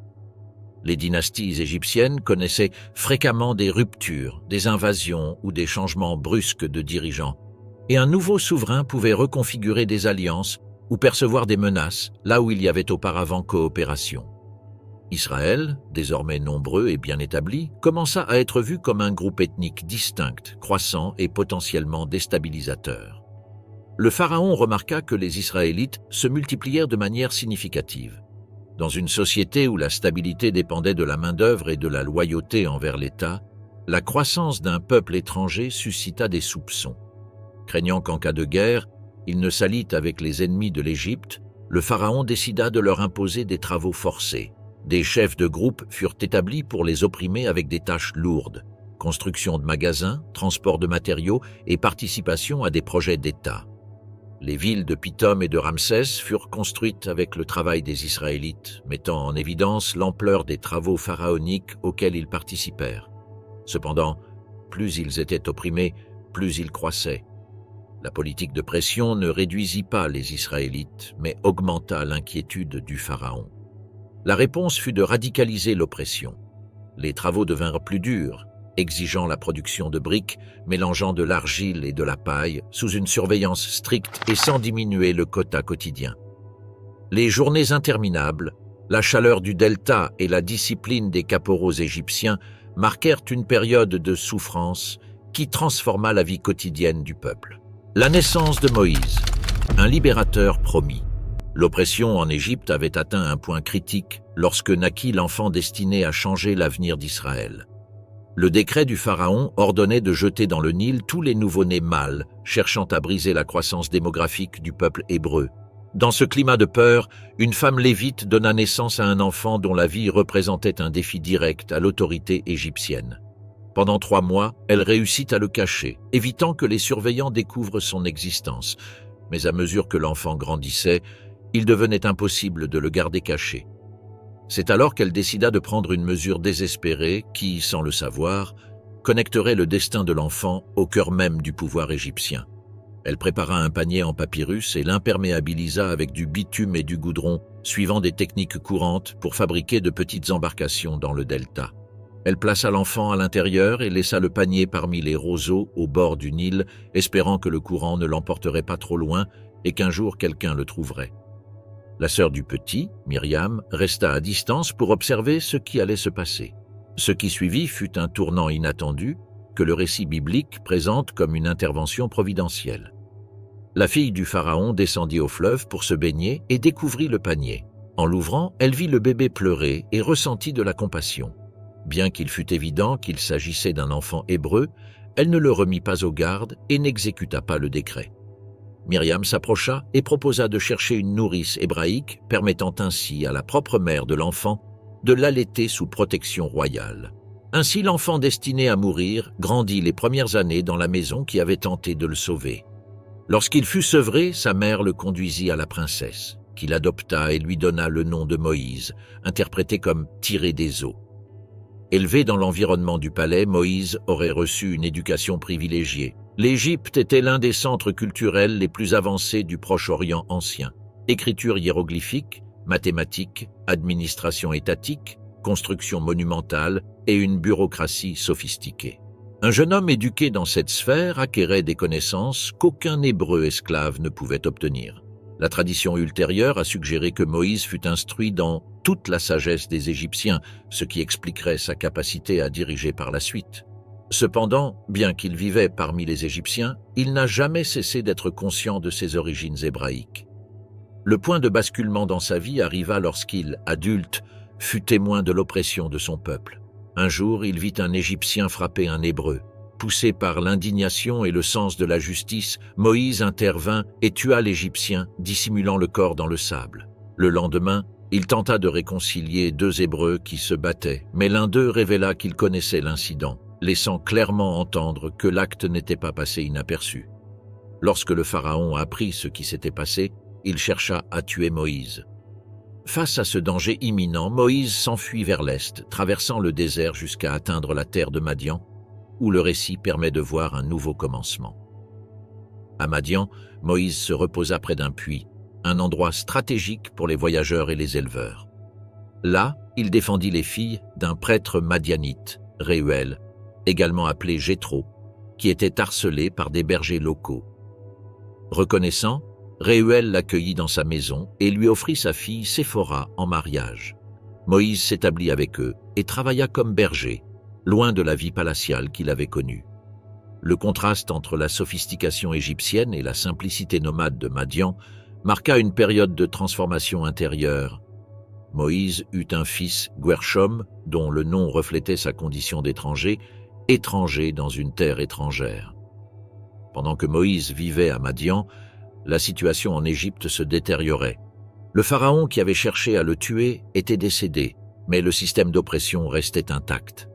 Les dynasties égyptiennes connaissaient fréquemment des ruptures, des invasions ou des changements brusques de dirigeants, et un nouveau souverain pouvait reconfigurer des alliances ou percevoir des menaces là où il y avait auparavant coopération. Israël, désormais nombreux et bien établi, commença à être vu comme un groupe ethnique distinct, croissant et potentiellement déstabilisateur. Le pharaon remarqua que les Israélites se multiplièrent de manière significative. Dans une société où la stabilité dépendait de la main-d'œuvre et de la loyauté envers l'État, la croissance d'un peuple étranger suscita des soupçons. Craignant qu'en cas de guerre, il ne s'allient avec les ennemis de l'Égypte, le pharaon décida de leur imposer des travaux forcés. Des chefs de groupe furent établis pour les opprimer avec des tâches lourdes, construction de magasins, transport de matériaux et participation à des projets d'État. Les villes de Pithom et de Ramsès furent construites avec le travail des Israélites, mettant en évidence l'ampleur des travaux pharaoniques auxquels ils participèrent. Cependant, plus ils étaient opprimés, plus ils croissaient. La politique de pression ne réduisit pas les Israélites, mais augmenta l'inquiétude du pharaon. La réponse fut de radicaliser l'oppression. Les travaux devinrent plus durs, exigeant la production de briques, mélangeant de l'argile et de la paille, sous une surveillance stricte et sans diminuer le quota quotidien. Les journées interminables, la chaleur du delta et la discipline des caporaux égyptiens marquèrent une période de souffrance qui transforma la vie quotidienne du peuple. La naissance de Moïse, un libérateur promis. L'oppression en Égypte avait atteint un point critique lorsque naquit l'enfant destiné à changer l'avenir d'Israël. Le décret du pharaon ordonnait de jeter dans le Nil tous les nouveau-nés mâles, cherchant à briser la croissance démographique du peuple hébreu. Dans ce climat de peur, une femme lévite donna naissance à un enfant dont la vie représentait un défi direct à l'autorité égyptienne. Pendant 3 mois, elle réussit à le cacher, évitant que les surveillants découvrent son existence. Mais à mesure que l'enfant grandissait, il devenait impossible de le garder caché. C'est alors qu'elle décida de prendre une mesure désespérée qui, sans le savoir, connecterait le destin de l'enfant au cœur même du pouvoir égyptien. Elle prépara un panier en papyrus et l'imperméabilisa avec du bitume et du goudron, suivant des techniques courantes pour fabriquer de petites embarcations dans le delta. Elle plaça l'enfant à l'intérieur et laissa le panier parmi les roseaux au bord du Nil, espérant que le courant ne l'emporterait pas trop loin et qu'un jour quelqu'un le trouverait. La sœur du petit, Myriam, resta à distance pour observer ce qui allait se passer. Ce qui suivit fut un tournant inattendu que le récit biblique présente comme une intervention providentielle. La fille du pharaon descendit au fleuve pour se baigner et découvrit le panier. En l'ouvrant, elle vit le bébé pleurer et ressentit de la compassion. Bien qu'il fût évident qu'il s'agissait d'un enfant hébreu, elle ne le remit pas aux gardes et n'exécuta pas le décret. Myriam s'approcha et proposa de chercher une nourrice hébraïque, permettant ainsi à la propre mère de l'enfant de l'allaiter sous protection royale. Ainsi l'enfant destiné à mourir grandit les premières années dans la maison qui avait tenté de le sauver. Lorsqu'il fut sevré, sa mère le conduisit à la princesse, qui l'adopta et lui donna le nom de Moïse, interprété comme « tiré des eaux ». Élevé dans l'environnement du palais, Moïse aurait reçu une éducation privilégiée. L'Égypte était l'un des centres culturels les plus avancés du Proche-Orient ancien. Écriture hiéroglyphique, mathématiques, administration étatique, construction monumentale et une bureaucratie sophistiquée. Un jeune homme éduqué dans cette sphère acquérait des connaissances qu'aucun Hébreu esclave ne pouvait obtenir. La tradition ultérieure a suggéré que Moïse fut instruit dans toute la sagesse des Égyptiens, ce qui expliquerait sa capacité à diriger par la suite. Cependant, bien qu'il vivait parmi les Égyptiens, il n'a jamais cessé d'être conscient de ses origines hébraïques. Le point de basculement dans sa vie arriva lorsqu'il, adulte, fut témoin de l'oppression de son peuple. Un jour, il vit un Égyptien frapper un Hébreu. Poussé par l'indignation et le sens de la justice, Moïse intervint et tua l'Égyptien, dissimulant le corps dans le sable. Le lendemain, il tenta de réconcilier deux Hébreux qui se battaient, mais l'un d'eux révéla qu'il connaissait l'incident, laissant clairement entendre que l'acte n'était pas passé inaperçu. Lorsque le pharaon apprit ce qui s'était passé, il chercha à tuer Moïse. Face à ce danger imminent, Moïse s'enfuit vers l'est, traversant le désert jusqu'à atteindre la terre de Madian, où le récit permet de voir un nouveau commencement. À Madian, Moïse se reposa près d'un puits, un endroit stratégique pour les voyageurs et les éleveurs. Là, il défendit les filles d'un prêtre madianite, Réuel, également appelé Jéthro, qui était harcelé par des bergers locaux. Reconnaissant, Réuel l'accueillit dans sa maison et lui offrit sa fille Séphora en mariage. Moïse s'établit avec eux et travailla comme berger, loin de la vie palatiale qu'il avait connue. Le contraste entre la sophistication égyptienne et la simplicité nomade de Madian marqua une période de transformation intérieure. Moïse eut un fils, Guershom, dont le nom reflétait sa condition d'étranger, étranger dans une terre étrangère. Pendant que Moïse vivait à Madian, la situation en Égypte se détériorait. Le pharaon qui avait cherché à le tuer était décédé, mais le système d'oppression restait intact.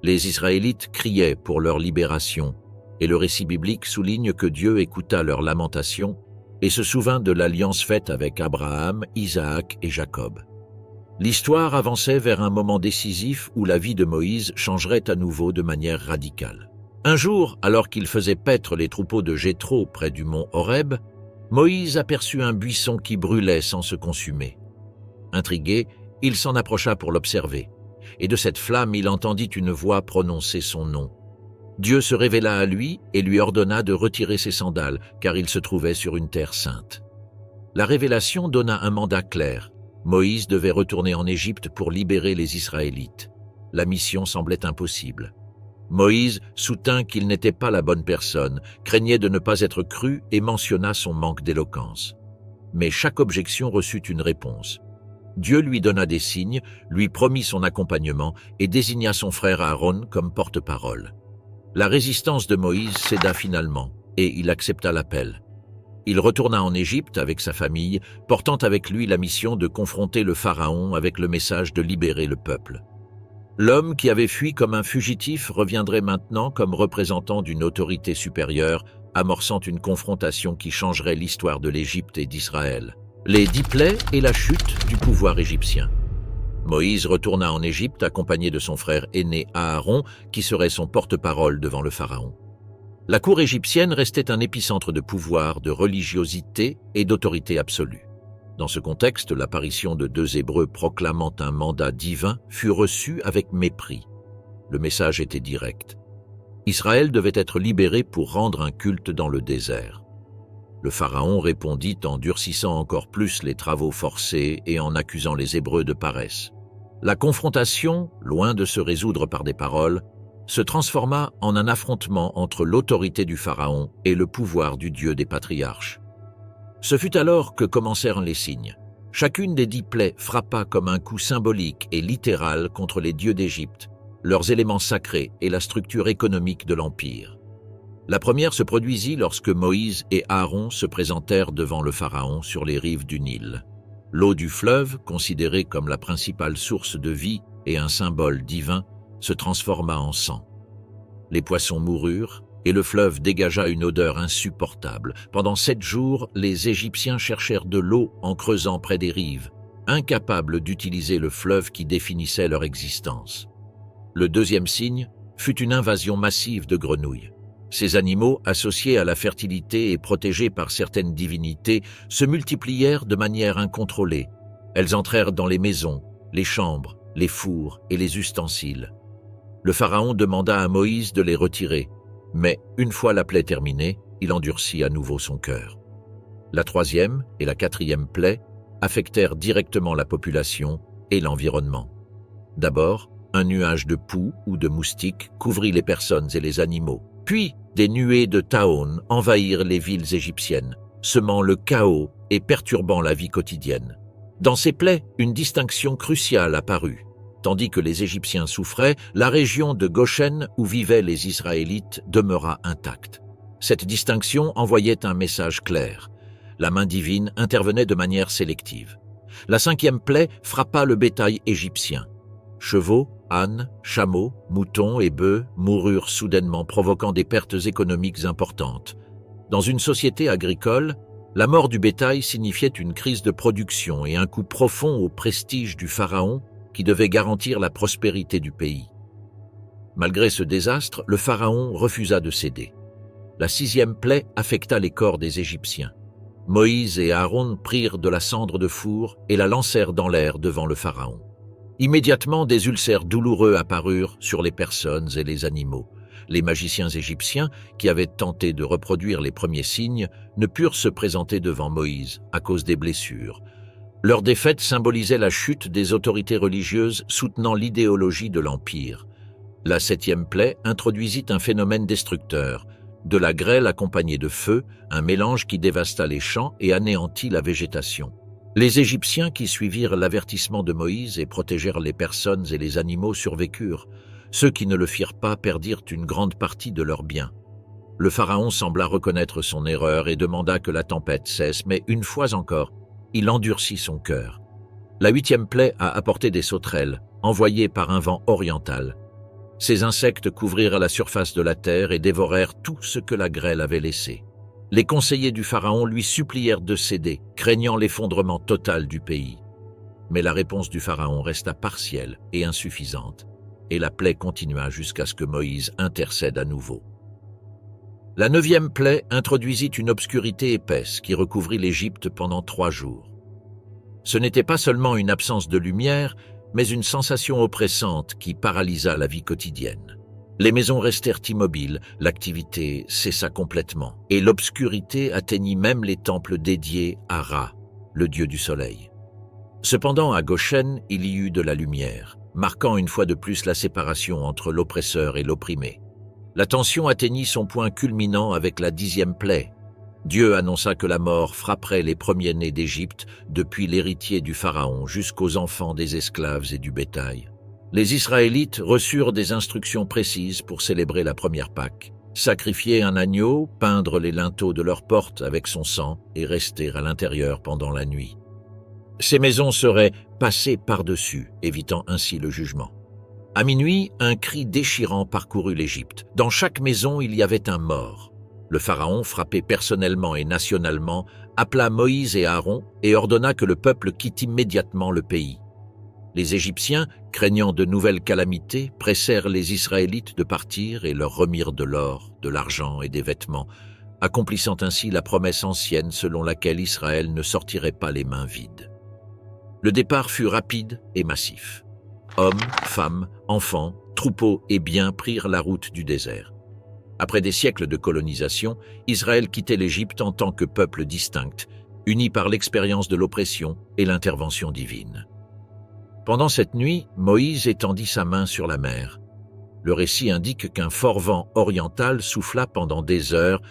Les Israélites criaient pour leur libération, et le récit biblique souligne que Dieu écouta leurs lamentations et se souvint de l'alliance faite avec Abraham, Isaac et Jacob. L'histoire avançait vers un moment décisif où la vie de Moïse changerait à nouveau de manière radicale. Un jour, alors qu'il faisait paître les troupeaux de Jéthro près du mont Horeb, Moïse aperçut un buisson qui brûlait sans se consumer. Intrigué, il s'en approcha pour l'observer, et de cette flamme il entendit une voix prononcer son nom. Dieu se révéla à lui et lui ordonna de retirer ses sandales, car il se trouvait sur une terre sainte. La révélation donna un mandat clair. Moïse devait retourner en Égypte pour libérer les Israélites. La mission semblait impossible. Moïse soutint qu'il n'était pas la bonne personne, craignait de ne pas être cru et mentionna son manque d'éloquence. Mais chaque objection reçut une réponse. Dieu lui donna des signes, lui promit son accompagnement et désigna son frère Aaron comme porte-parole. La résistance de Moïse céda finalement et il accepta l'appel. Il retourna en Égypte avec sa famille, portant avec lui la mission de confronter le pharaon avec le message de libérer le peuple. L'homme qui avait fui comme un fugitif reviendrait maintenant comme représentant d'une autorité supérieure, amorçant une confrontation qui changerait l'histoire de l'Égypte et d'Israël. Les 10 plaies et la chute du pouvoir égyptien. Moïse retourna en Égypte accompagné de son frère aîné Aaron, qui serait son porte-parole devant le pharaon. La cour égyptienne restait un épicentre de pouvoir, de religiosité et d'autorité absolue. Dans ce contexte, l'apparition de deux Hébreux proclamant un mandat divin fut reçue avec mépris. Le message était direct. Israël devait être libéré pour rendre un culte dans le désert. Le pharaon répondit en durcissant encore plus les travaux forcés et en accusant les Hébreux de paresse. La confrontation, loin de se résoudre par des paroles, se transforma en un affrontement entre l'autorité du pharaon et le pouvoir du Dieu des patriarches. Ce fut alors que commencèrent les signes. Chacune des 10 plaies frappa comme un coup symbolique et littéral contre les dieux d'Égypte, leurs éléments sacrés et la structure économique de l'Empire. La première se produisit lorsque Moïse et Aaron se présentèrent devant le pharaon sur les rives du Nil. L'eau du fleuve, considérée comme la principale source de vie et un symbole divin, se transforma en sang. Les poissons moururent et le fleuve dégagea une odeur insupportable. Pendant 7 jours, les Égyptiens cherchèrent de l'eau en creusant près des rives, incapables d'utiliser le fleuve qui définissait leur existence. Le deuxième signe fut une invasion massive de grenouilles. Ces animaux, associés à la fertilité et protégés par certaines divinités, se multiplièrent de manière incontrôlée. Elles entrèrent dans les maisons, les chambres, les fours et les ustensiles. Le pharaon demanda à Moïse de les retirer, mais une fois la plaie terminée, il endurcit à nouveau son cœur. La 3e et la 4e plaie affectèrent directement la population et l'environnement. D'abord, Un nuage de poux ou de moustiques couvrit les personnes et les animaux. Puis, des nuées de taoun envahirent les villes égyptiennes, semant le chaos et perturbant la vie quotidienne. Dans ces plaies, une distinction cruciale apparut. Tandis que les Égyptiens souffraient, la région de Goshen où vivaient les Israélites demeura intacte. Cette distinction envoyait un message clair. La main divine intervenait de manière sélective. La 5e plaie frappa le bétail égyptien. Chevaux, ânes, chameaux, moutons et bœufs moururent soudainement, provoquant des pertes économiques importantes. Dans une société agricole, la mort du bétail signifiait une crise de production et un coup profond au prestige du pharaon qui devait garantir la prospérité du pays. Malgré ce désastre, le pharaon refusa de céder. La 6e plaie affecta les corps des Égyptiens. Moïse et Aaron prirent de la cendre de four et la lancèrent dans l'air devant le pharaon. Immédiatement, des ulcères douloureux apparurent sur les personnes et les animaux. Les magiciens égyptiens, qui avaient tenté de reproduire les premiers signes, ne purent se présenter devant Moïse à cause des blessures. Leur défaite symbolisait la chute des autorités religieuses soutenant l'idéologie de l'Empire. La 7e plaie introduisit un phénomène destructeur, de la grêle accompagnée de feu, un mélange qui dévasta les champs et anéantit la végétation. Les Égyptiens qui suivirent l'avertissement de Moïse et protégèrent les personnes et les animaux survécurent. Ceux qui ne le firent pas perdirent une grande partie de leurs biens. Le pharaon sembla reconnaître son erreur et demanda que la tempête cesse, mais une fois encore, il endurcit son cœur. La 8e plaie a apporté des sauterelles, envoyées par un vent oriental. Ces insectes couvrirent la surface de la terre et dévorèrent tout ce que la grêle avait laissé. Les conseillers du pharaon lui supplièrent de céder, craignant l'effondrement total du pays. Mais la réponse du pharaon resta partielle et insuffisante, et la plaie continua jusqu'à ce que Moïse intercède à nouveau. La 9e plaie introduisit une obscurité épaisse qui recouvrit l'Égypte pendant 3 jours. Ce n'était pas seulement une absence de lumière, mais une sensation oppressante qui paralysa la vie quotidienne. Les maisons restèrent immobiles, l'activité cessa complètement, et l'obscurité atteignit même les temples dédiés à Ra, le dieu du soleil. Cependant, à Goshen, il y eut de la lumière, marquant une fois de plus la séparation entre l'oppresseur et l'opprimé. La tension atteignit son point culminant avec la 10e plaie. Dieu annonça que la mort frapperait les premiers-nés d'Égypte, depuis l'héritier du pharaon jusqu'aux enfants des esclaves et du bétail. Les Israélites reçurent des instructions précises pour célébrer la première Pâque. Sacrifier un agneau, peindre les linteaux de leurs portes avec son sang et rester à l'intérieur pendant la nuit. Ces maisons seraient passées par-dessus, évitant ainsi le jugement. À minuit, un cri déchirant parcourut l'Égypte. Dans chaque maison, il y avait un mort. Le pharaon, frappé personnellement et nationalement, appela Moïse et Aaron et ordonna que le peuple quitte immédiatement le pays. Les Égyptiens, craignant de nouvelles calamités, pressèrent les Israélites de partir et leur remirent de l'or, de l'argent et des vêtements, accomplissant ainsi la promesse ancienne selon laquelle Israël ne sortirait pas les mains vides. Le départ fut rapide et massif. Hommes, femmes, enfants, troupeaux et biens prirent la route du désert. Après des siècles de colonisation, Israël quittait l'Égypte en tant que peuple distinct, uni par l'expérience de l'oppression et l'intervention divine. Pendant cette nuit, Moïse étendit sa main sur la mer. Le récit indique qu'un fort vent oriental souffla pendant des heures,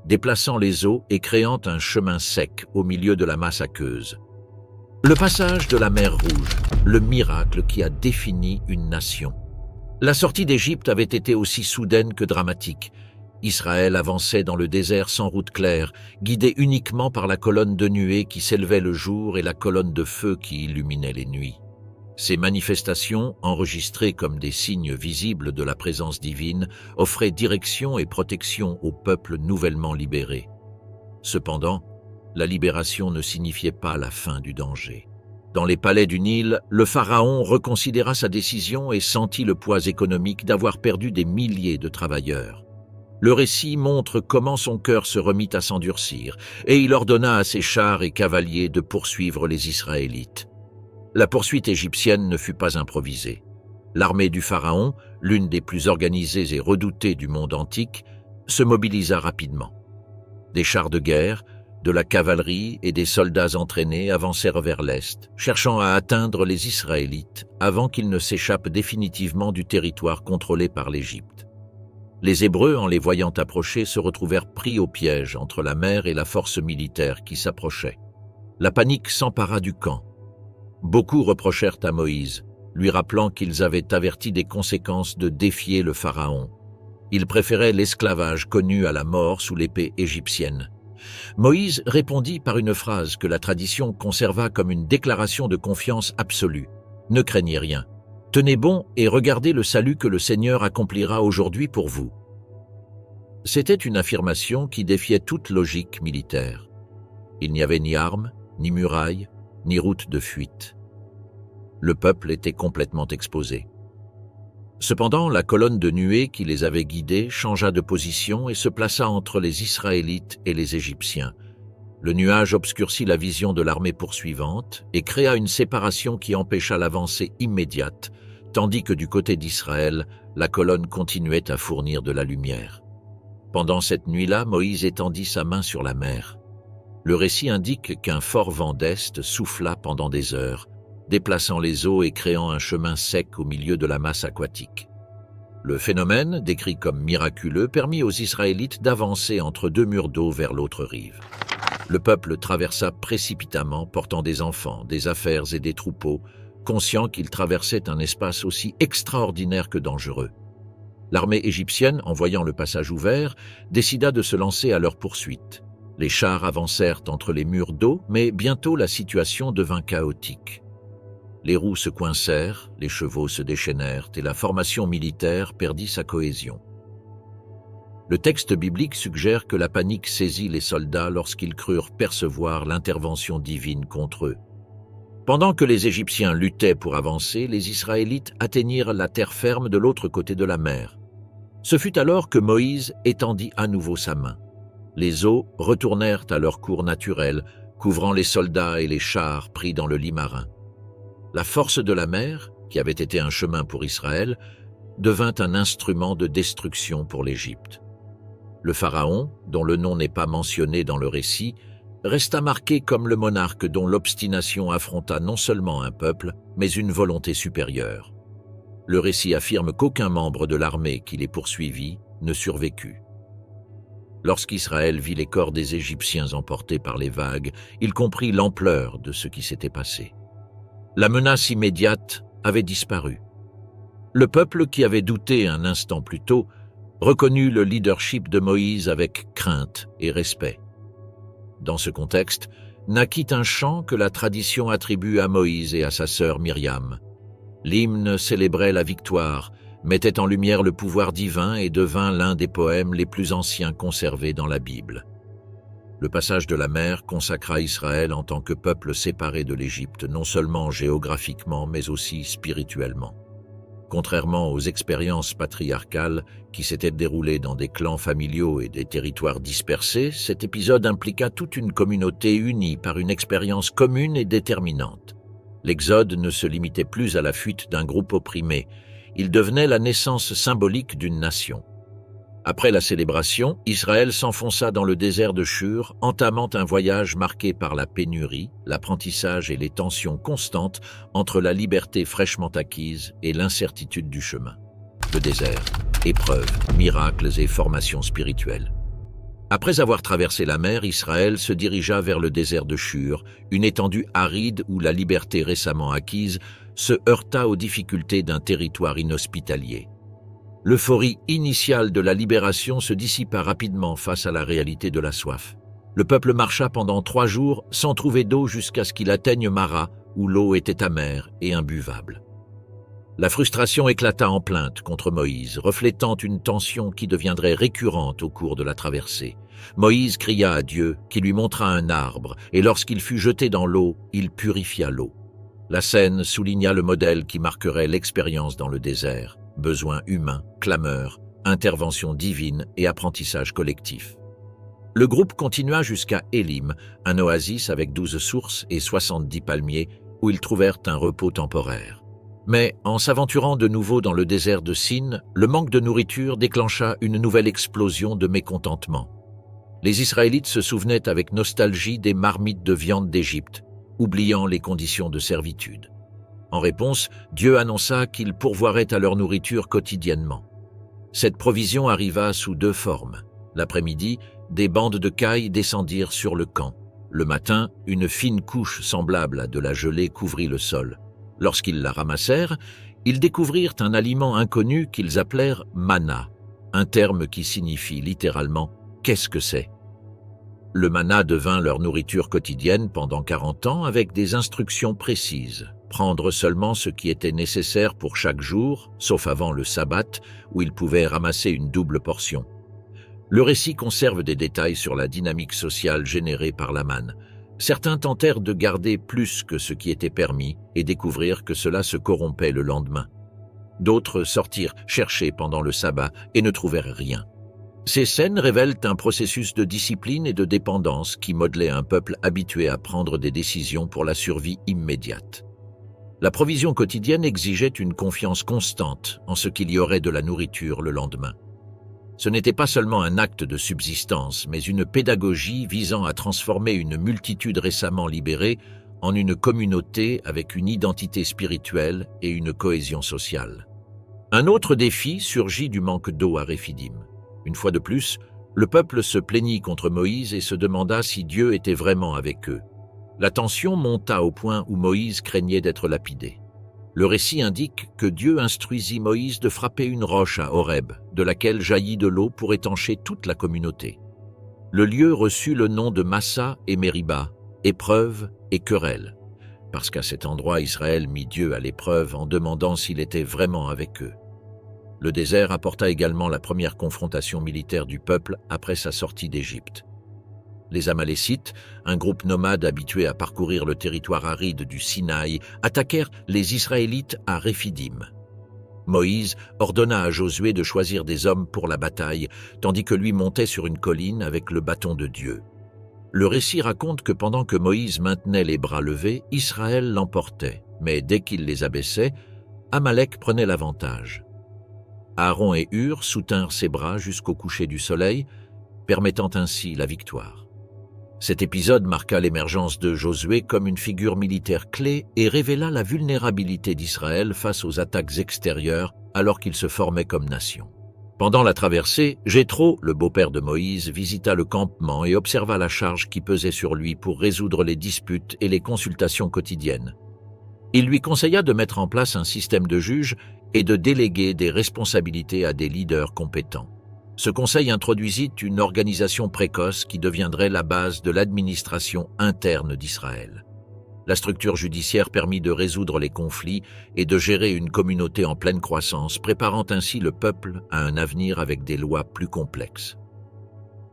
déplaçant les eaux et créant un chemin sec au milieu de la masse aqueuse. Le passage de la mer Rouge, le miracle qui a défini une nation. La sortie d'Égypte avait été aussi soudaine que dramatique. Israël avançait dans le désert sans route claire, guidé uniquement par la colonne de nuée qui s'élevait le jour et la colonne de feu qui illuminait les nuits. Ces manifestations, enregistrées comme des signes visibles de la présence divine, offraient direction et protection au peuple nouvellement libéré. Cependant, la libération ne signifiait pas la fin du danger. Dans les palais du Nil, le pharaon reconsidéra sa décision et sentit le poids économique d'avoir perdu des milliers de travailleurs. Le récit montre comment son cœur se remit à s'endurcir, et il ordonna à ses chars et cavaliers de poursuivre les Israélites. La poursuite égyptienne ne fut pas improvisée. L'armée du pharaon, l'une des plus organisées et redoutées du monde antique, se mobilisa rapidement. Des chars de guerre, de la cavalerie et des soldats entraînés avancèrent vers l'est, cherchant à atteindre les Israélites avant qu'ils ne s'échappent définitivement du territoire contrôlé par l'Égypte. Les Hébreux, en les voyant approcher, se retrouvèrent pris au piège entre la mer et la force militaire qui s'approchait. La panique s'empara du camp. Beaucoup reprochèrent à Moïse, lui rappelant qu'ils avaient averti des conséquences de défier le pharaon. Ils préféraient l'esclavage connu à la mort sous l'épée égyptienne. Moïse répondit par une phrase que la tradition conserva comme une déclaration de confiance absolue. « Ne craignez rien. Tenez bon et regardez le salut que le Seigneur accomplira aujourd'hui pour vous. » C'était une affirmation qui défiait toute logique militaire. Il n'y avait ni armes, ni murailles, ni route de fuite. Le peuple était complètement exposé. Cependant, la colonne de nuée qui les avait guidés changea de position et se plaça entre les Israélites et les Égyptiens. Le nuage obscurcit la vision de l'armée poursuivante et créa une séparation qui empêcha l'avancée immédiate, tandis que du côté d'Israël, la colonne continuait à fournir de la lumière. Pendant cette nuit-là, Moïse étendit sa main sur la mer. Le récit indique qu'un fort vent d'est souffla pendant des heures, déplaçant les eaux et créant un chemin sec au milieu de la masse aquatique. Le phénomène, décrit comme miraculeux, permit aux Israélites d'avancer entre deux murs d'eau vers l'autre rive. Le peuple traversa précipitamment, portant des enfants, des affaires et des troupeaux, conscient qu'il traversait un espace aussi extraordinaire que dangereux. L'armée égyptienne, en voyant le passage ouvert, décida de se lancer à leur poursuite. Les chars avancèrent entre les murs d'eau, mais bientôt la situation devint chaotique. Les roues se coincèrent, les chevaux se déchaînèrent et la formation militaire perdit sa cohésion. Le texte biblique suggère que la panique saisit les soldats lorsqu'ils crurent percevoir l'intervention divine contre eux. Pendant que les Égyptiens luttaient pour avancer, les Israélites atteignirent la terre ferme de l'autre côté de la mer. Ce fut alors que Moïse étendit à nouveau sa main. Les eaux retournèrent à leur cours naturel, couvrant les soldats et les chars pris dans le lit marin. La force de la mer, qui avait été un chemin pour Israël, devint un instrument de destruction pour l'Égypte. Le pharaon, dont le nom n'est pas mentionné dans le récit, resta marqué comme le monarque dont l'obstination affronta non seulement un peuple, mais une volonté supérieure. Le récit affirme qu'aucun membre de l'armée qui les poursuivit ne survécut. Lorsqu'Israël vit les corps des Égyptiens emportés par les vagues, il comprit l'ampleur de ce qui s'était passé. La menace immédiate avait disparu. Le peuple qui avait douté un instant plus tôt reconnut le leadership de Moïse avec crainte et respect. Dans ce contexte, naquit un chant que la tradition attribue à Moïse et à sa sœur Myriam. L'hymne célébrait la victoire, mettait en lumière le pouvoir divin et devint l'un des poèmes les plus anciens conservés dans la Bible. Le passage de la mer consacra Israël en tant que peuple séparé de l'Égypte, non seulement géographiquement, mais aussi spirituellement. Contrairement aux expériences patriarcales qui s'étaient déroulées dans des clans familiaux et des territoires dispersés, cet épisode impliqua toute une communauté unie par une expérience commune et déterminante. L'Exode ne se limitait plus à la fuite d'un groupe opprimé, il devenait la naissance symbolique d'une nation. Après la célébration, Israël s'enfonça dans le désert de Shur, entamant un voyage marqué par la pénurie, l'apprentissage et les tensions constantes entre la liberté fraîchement acquise et l'incertitude du chemin. Le désert, épreuves, miracles et formations spirituelles. Après avoir traversé la mer, Israël se dirigea vers le désert de Shur, une étendue aride où la liberté récemment acquise se heurta aux difficultés d'un territoire inhospitalier. L'euphorie initiale de la libération se dissipa rapidement face à la réalité de la soif. Le peuple marcha pendant 3 jours sans trouver d'eau jusqu'à ce qu'il atteigne Mara, où l'eau était amère et imbuvable. La frustration éclata en plainte contre Moïse, reflétant une tension qui deviendrait récurrente au cours de la traversée. Moïse cria à Dieu, qui lui montra un arbre, et lorsqu'il fut jeté dans l'eau, il purifia l'eau. La scène souligna le modèle qui marquerait l'expérience dans le désert. Besoins humains, clameurs, intervention divine et apprentissage collectif. Le groupe continua jusqu'à Élim, un oasis avec 12 sources et 70 palmiers, où ils trouvèrent un repos temporaire. Mais en s'aventurant de nouveau dans le désert de Sin, le manque de nourriture déclencha une nouvelle explosion de mécontentement. Les Israélites se souvenaient avec nostalgie des marmites de viande d'Égypte, oubliant les conditions de servitude. En réponse, Dieu annonça qu'il pourvoirait à leur nourriture quotidiennement. Cette provision arriva sous deux formes. L'après-midi, des bandes de cailles descendirent sur le camp. Le matin, une fine couche semblable à de la gelée couvrit le sol. Lorsqu'ils la ramassèrent, ils découvrirent un aliment inconnu qu'ils appelèrent manna, un terme qui signifie littéralement « qu'est-ce que c'est ?» Le manna devint leur nourriture quotidienne pendant 40 ans avec des instructions précises. Prendre seulement ce qui était nécessaire pour chaque jour, sauf avant le sabbat, où ils pouvaient ramasser une double portion. Le récit conserve des détails sur la dynamique sociale générée par la manne. Certains tentèrent de garder plus que ce qui était permis et découvrirent que cela se corrompait le lendemain. D'autres sortirent chercher pendant le sabbat et ne trouvèrent rien. Ces scènes révèlent un processus de discipline et de dépendance qui modelait un peuple habitué à prendre des décisions pour la survie immédiate. La provision quotidienne exigeait une confiance constante en ce qu'il y aurait de la nourriture le lendemain. Ce n'était pas seulement un acte de subsistance, mais une pédagogie visant à transformer une multitude récemment libérée en une communauté avec une identité spirituelle et une cohésion sociale. Un autre défi surgit du manque d'eau à Réphidim. Une fois de plus, le peuple se plaignit contre Moïse et se demanda si Dieu était vraiment avec eux. La tension monta au point où Moïse craignait d'être lapidé. Le récit indique que Dieu instruisit Moïse de frapper une roche à Horeb, de laquelle jaillit de l'eau pour étancher toute la communauté. Le lieu reçut le nom de Massa et Mériba, épreuve et querelle, parce qu'à cet endroit Israël mit Dieu à l'épreuve en demandant s'il était vraiment avec eux. Le désert apporta également la première confrontation militaire du peuple après sa sortie d'Égypte. Les Amalécites, un groupe nomade habitué à parcourir le territoire aride du Sinaï, attaquèrent les Israélites à Réphidim. Moïse ordonna à Josué de choisir des hommes pour la bataille, tandis que lui montait sur une colline avec le bâton de Dieu. Le récit raconte que pendant que Moïse maintenait les bras levés, Israël l'emportait, mais dès qu'il les abaissait, Amalek prenait l'avantage. Aaron et Hur soutinrent ses bras jusqu'au coucher du soleil, permettant ainsi la victoire. Cet épisode marqua l'émergence de Josué comme une figure militaire clé et révéla la vulnérabilité d'Israël face aux attaques extérieures alors qu'il se formait comme nation. Pendant la traversée, Jéthro, le beau-père de Moïse, visita le campement et observa la charge qui pesait sur lui pour résoudre les disputes et les consultations quotidiennes. Il lui conseilla de mettre en place un système de juges et de déléguer des responsabilités à des leaders compétents. Ce conseil introduisit une organisation précoce qui deviendrait la base de l'administration interne d'Israël. La structure judiciaire permit de résoudre les conflits et de gérer une communauté en pleine croissance, préparant ainsi le peuple à un avenir avec des lois plus complexes.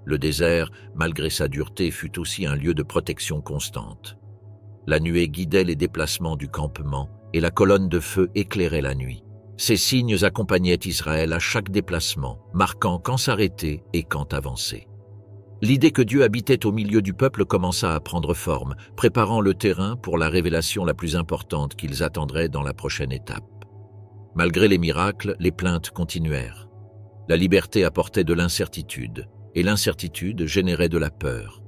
Le désert, malgré sa dureté, fut aussi un lieu de protection constante. La nuée guidait les déplacements du campement et la colonne de feu éclairait la nuit. Ces signes accompagnaient Israël à chaque déplacement, marquant quand s'arrêter et quand avancer. L'idée que Dieu habitait au milieu du peuple commença à prendre forme, préparant le terrain pour la révélation la plus importante qu'ils attendraient dans la prochaine étape. Malgré les miracles, les plaintes continuèrent. La liberté apportait de l'incertitude, et l'incertitude générait de la peur.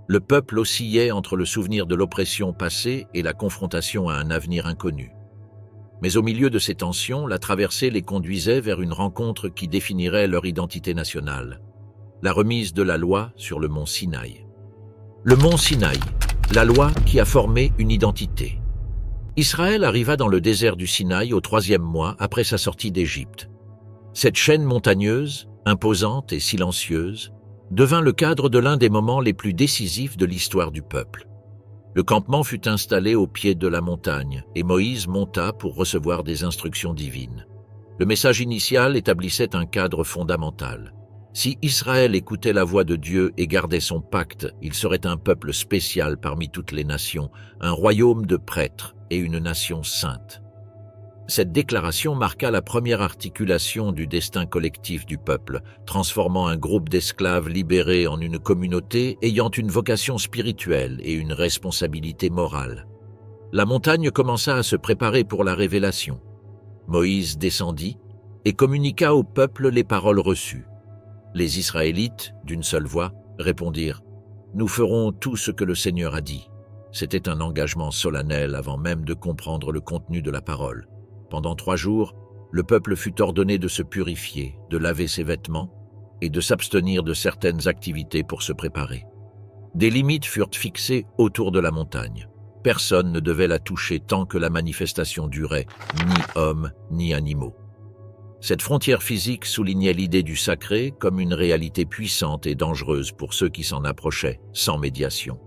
Le peuple oscillait entre le souvenir de l'oppression passée et la confrontation à un avenir inconnu. Mais au milieu de ces tensions, la traversée les conduisait vers une rencontre qui définirait leur identité nationale. La remise de la loi sur le mont Sinaï. Le mont Sinaï, la loi qui a formé une identité. Israël arriva dans le désert du Sinaï au 3e mois après sa sortie d'Égypte. Cette chaîne montagneuse, imposante et silencieuse, devint le cadre de l'un des moments les plus décisifs de l'histoire du peuple. Le campement fut installé au pied de la montagne et Moïse monta pour recevoir des instructions divines. Le message initial établissait un cadre fondamental. Si Israël écoutait la voix de Dieu et gardait son pacte, il serait un peuple spécial parmi toutes les nations, un royaume de prêtres et une nation sainte. Cette déclaration marqua la première articulation du destin collectif du peuple, transformant un groupe d'esclaves libérés en une communauté ayant une vocation spirituelle et une responsabilité morale. La montagne commença à se préparer pour la révélation. Moïse descendit et communiqua au peuple les paroles reçues. Les Israélites, d'une seule voix, répondirent « Nous ferons tout ce que le Seigneur a dit ». C'était un engagement solennel avant même de comprendre le contenu de la parole. Pendant 3 jours, le peuple fut ordonné de se purifier, de laver ses vêtements et de s'abstenir de certaines activités pour se préparer. Des limites furent fixées autour de la montagne. Personne ne devait la toucher tant que la manifestation durait, ni hommes ni animaux. Cette frontière physique soulignait l'idée du sacré comme une réalité puissante et dangereuse pour ceux qui s'en approchaient, sans médiation.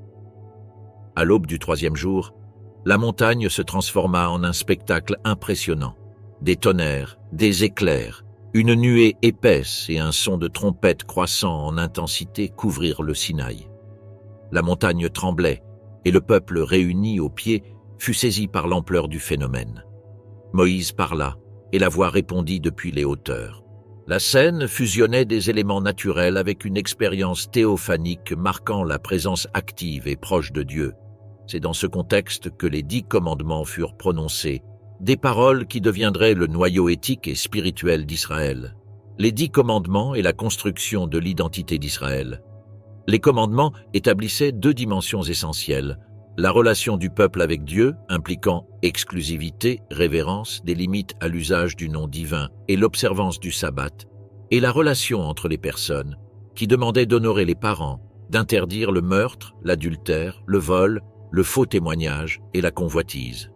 À l'aube du 3e jour, la montagne se transforma en un spectacle impressionnant. Des tonnerres, des éclairs, une nuée épaisse et un son de trompette croissant en intensité couvrirent le Sinaï. La montagne tremblait et le peuple réuni au pied fut saisi par l'ampleur du phénomène. Moïse parla et la voix répondit depuis les hauteurs. La scène fusionnait des éléments naturels avec une expérience théophanique marquant la présence active et proche de Dieu. C'est dans ce contexte que les 10 commandements furent prononcés, des paroles qui deviendraient le noyau éthique et spirituel d'Israël. Les 10 commandements et la construction de l'identité d'Israël. Les commandements établissaient 2 dimensions essentielles. La relation du peuple avec Dieu, impliquant exclusivité, révérence, des limites à l'usage du nom divin et l'observance du sabbat, et la relation entre les personnes, qui demandait d'honorer les parents, d'interdire le meurtre, l'adultère, le vol, le faux témoignage et la convoitise.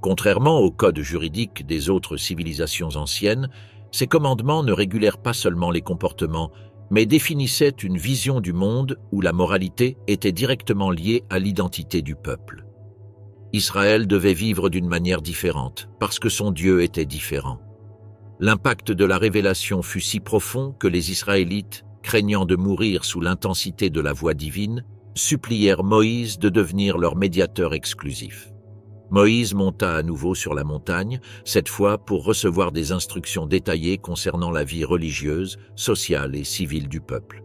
Contrairement au code juridique des autres civilisations anciennes, ces commandements ne régulèrent pas seulement les comportements, mais définissaient une vision du monde où la moralité était directement liée à l'identité du peuple. Israël devait vivre d'une manière différente, parce que son Dieu était différent. L'impact de la révélation fut si profond que les Israélites, craignant de mourir sous l'intensité de la voix divine, supplièrent Moïse de devenir leur médiateur exclusif. Moïse monta à nouveau sur la montagne, cette fois pour recevoir des instructions détaillées concernant la vie religieuse, sociale et civile du peuple.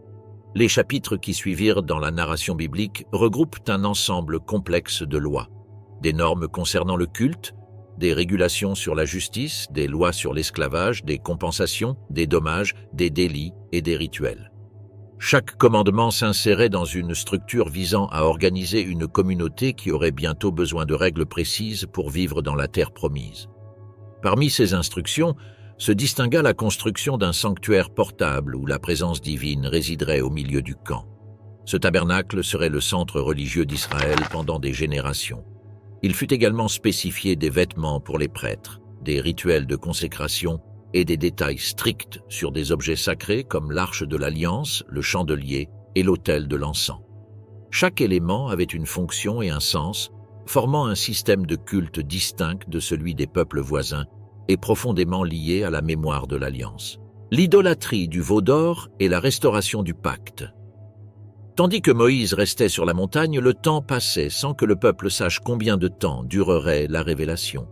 Les chapitres qui suivirent dans la narration biblique regroupent un ensemble complexe de lois. Des normes concernant le culte, des régulations sur la justice, des lois sur l'esclavage, des compensations, des dommages, des délits et des rituels. Chaque commandement s'insérait dans une structure visant à organiser une communauté qui aurait bientôt besoin de règles précises pour vivre dans la terre promise. Parmi ces instructions, se distingua la construction d'un sanctuaire portable où la présence divine résiderait au milieu du camp. Ce tabernacle serait le centre religieux d'Israël pendant des générations. Il fut également spécifié des vêtements pour les prêtres, des rituels de consécration et des détails stricts sur des objets sacrés comme l'arche de l'Alliance, le chandelier et l'autel de l'encens. Chaque élément avait une fonction et un sens, formant un système de culte distinct de celui des peuples voisins et profondément lié à la mémoire de l'Alliance. L'idolâtrie du veau d'or et la restauration du pacte. Tandis que Moïse restait sur la montagne, le temps passait sans que le peuple sache combien de temps durerait la révélation.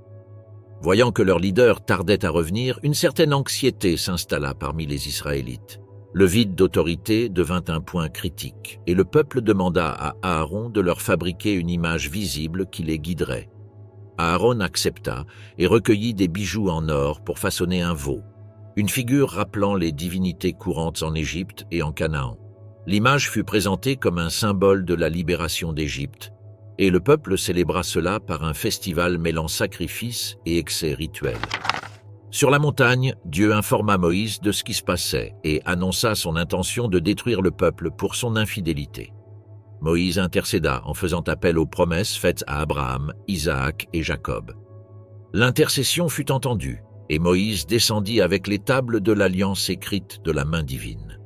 Voyant que leur leader tardait à revenir, une certaine anxiété s'installa parmi les Israélites. Le vide d'autorité devint un point critique, et le peuple demanda à Aaron de leur fabriquer une image visible qui les guiderait. Aaron accepta et recueillit des bijoux en or pour façonner un veau, une figure rappelant les divinités courantes en Égypte et en Canaan. L'image fut présentée comme un symbole de la libération d'Égypte, et le peuple célébra cela par un festival mêlant sacrifices et excès rituels. Sur la montagne, Dieu informa Moïse de ce qui se passait et annonça son intention de détruire le peuple pour son infidélité. Moïse intercéda en faisant appel aux promesses faites à Abraham, Isaac et Jacob. L'intercession fut entendue, et Moïse descendit avec les tables de l'alliance écrite de la main divine.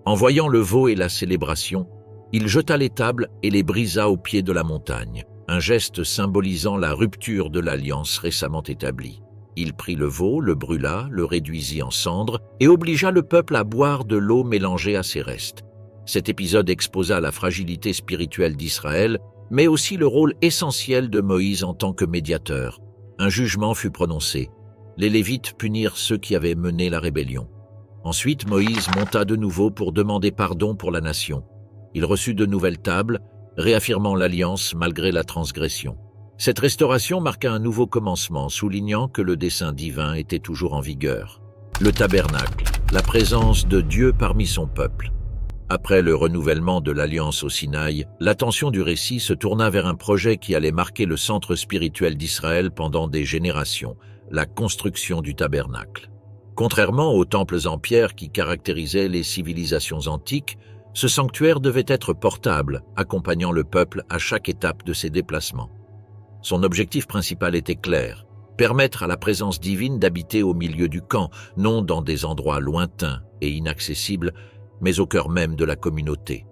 En voyant le veau et la célébration, il jeta les tables et les brisa au pied de la montagne, un geste symbolisant la rupture de l'alliance récemment établie. Il prit le veau, le brûla, le réduisit en cendres et obligea le peuple à boire de l'eau mélangée à ses restes. Cet épisode exposa la fragilité spirituelle d'Israël, mais aussi le rôle essentiel de Moïse en tant que médiateur. Un jugement fut prononcé. Les Lévites punirent ceux qui avaient mené la rébellion. Ensuite, Moïse monta de nouveau pour demander pardon pour la nation. Il reçut de nouvelles tables, réaffirmant l'alliance malgré la transgression. Cette restauration marqua un nouveau commencement, soulignant que le dessein divin était toujours en vigueur. Le tabernacle, la présence de Dieu parmi son peuple. Après le renouvellement de l'Alliance au Sinaï, l'attention du récit se tourna vers un projet qui allait marquer le centre spirituel d'Israël pendant des générations, la construction du tabernacle. Contrairement aux temples en pierre qui caractérisaient les civilisations antiques, ce sanctuaire devait être portable, accompagnant le peuple à chaque étape de ses déplacements. Son objectif principal était clair, permettre à la présence divine d'habiter au milieu du camp, non dans des endroits lointains et inaccessibles, mais au cœur même de la communauté.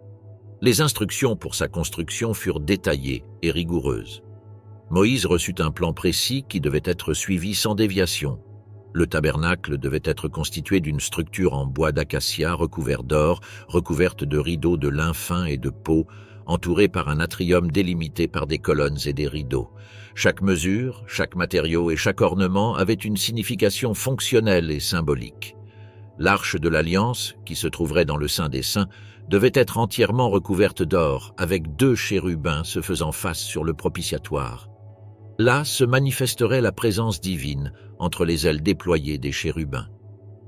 Les instructions pour sa construction furent détaillées et rigoureuses. Moïse reçut un plan précis qui devait être suivi sans déviation. Le tabernacle devait être constitué d'une structure en bois d'acacia recouvert d'or, recouverte de rideaux de lin fin et de peau, entourée par un atrium délimité par des colonnes et des rideaux. Chaque mesure, chaque matériau et chaque ornement avait une signification fonctionnelle et symbolique. L'arche de l'Alliance, qui se trouverait dans le Saint des Saints, devait être entièrement recouverte d'or, avec 2 chérubins se faisant face sur le propitiatoire. Là se manifesterait la présence divine entre les ailes déployées des chérubins.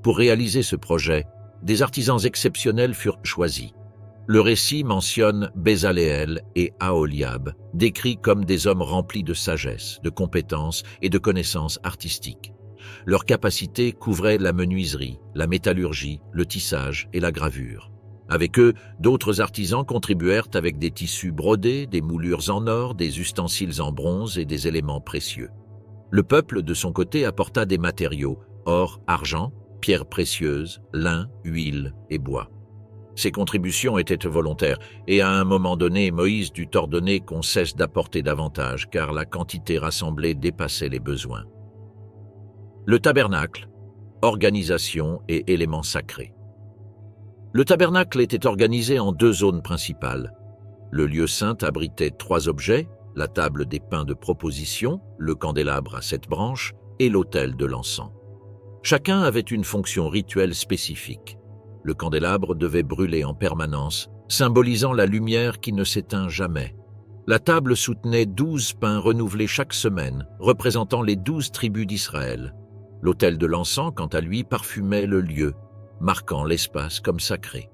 Pour réaliser ce projet, des artisans exceptionnels furent choisis. Le récit mentionne Bézaléel et Aholiab, décrits comme des hommes remplis de sagesse, de compétences et de connaissances artistiques. Leurs capacités couvraient la menuiserie, la métallurgie, le tissage et la gravure. Avec eux, d'autres artisans contribuèrent avec des tissus brodés, des moulures en or, des ustensiles en bronze et des éléments précieux. Le peuple, de son côté, apporta des matériaux, or, argent, pierres précieuses, lin, huile et bois. Ces contributions étaient volontaires, et à un moment donné, Moïse dut ordonner qu'on cesse d'apporter davantage, car la quantité rassemblée dépassait les besoins. Le tabernacle, organisation et éléments sacrés. Le tabernacle était organisé en 2 zones principales. Le lieu saint abritait 3 objets, la table des pains de proposition, le candélabre à 7 branches et l'autel de l'encens. Chacun avait une fonction rituelle spécifique. Le candélabre devait brûler en permanence, symbolisant la lumière qui ne s'éteint jamais. La table soutenait 12 pains renouvelés chaque semaine, représentant les 12 tribus d'Israël. L'autel de l'encens, quant à lui, parfumait le lieu, marquant l'espace comme sacré.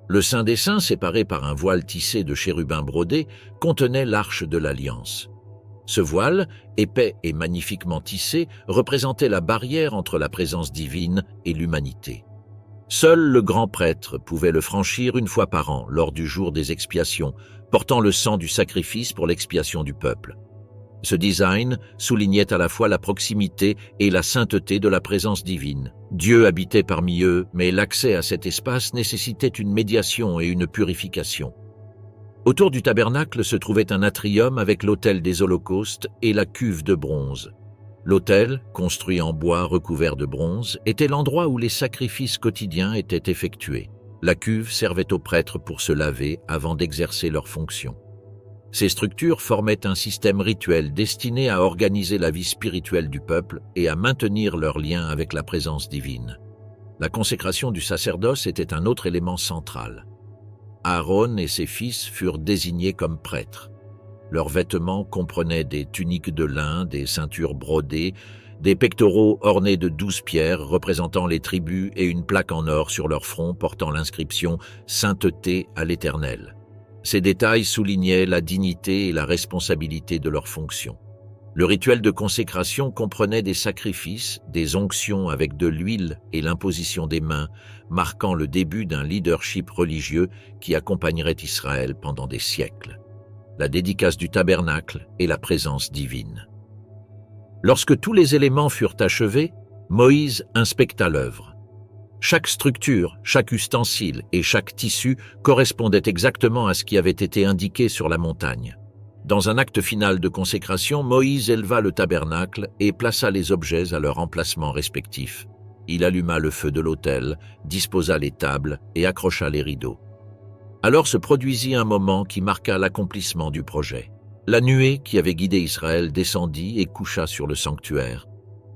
Le Saint des Saints, séparé par un voile tissé de chérubins brodés, contenait l'arche de l'Alliance. Ce voile, épais et magnifiquement tissé, représentait la barrière entre la présence divine et l'humanité. Seul le grand prêtre pouvait le franchir une fois par an, lors du jour des expiations, portant le sang du sacrifice pour l'expiation du peuple. Ce design soulignait à la fois la proximité et la sainteté de la présence divine. Dieu habitait parmi eux, mais l'accès à cet espace nécessitait une médiation et une purification. Autour du tabernacle se trouvait un atrium avec l'autel des holocaustes et la cuve de bronze. L'autel, construit en bois recouvert de bronze, était l'endroit où les sacrifices quotidiens étaient effectués. La cuve servait aux prêtres pour se laver avant d'exercer leurs fonctions. Ces structures formaient un système rituel destiné à organiser la vie spirituelle du peuple et à maintenir leur lien avec la présence divine. La consécration du sacerdoce était un autre élément central. Aaron et ses fils furent désignés comme prêtres. Leurs vêtements comprenaient des tuniques de lin, des ceintures brodées, des pectoraux ornés de 12 pierres représentant les tribus et une plaque en or sur leur front portant l'inscription « Sainteté à l'Éternel ». Ces détails soulignaient la dignité et la responsabilité de leurs fonctions. Le rituel de consécration comprenait des sacrifices, des onctions avec de l'huile et l'imposition des mains, marquant le début d'un leadership religieux qui accompagnerait Israël pendant des siècles. La dédicace du tabernacle et la présence divine. Lorsque tous les éléments furent achevés, Moïse inspecta l'œuvre. Chaque structure, chaque ustensile et chaque tissu correspondait exactement à ce qui avait été indiqué sur la montagne. Dans un acte final de consécration, Moïse éleva le tabernacle et plaça les objets à leur emplacement respectif. Il alluma le feu de l'autel, disposa les tables et accrocha les rideaux. Alors se produisit un moment qui marqua l'accomplissement du projet. La nuée qui avait guidé Israël descendit et coucha sur le sanctuaire.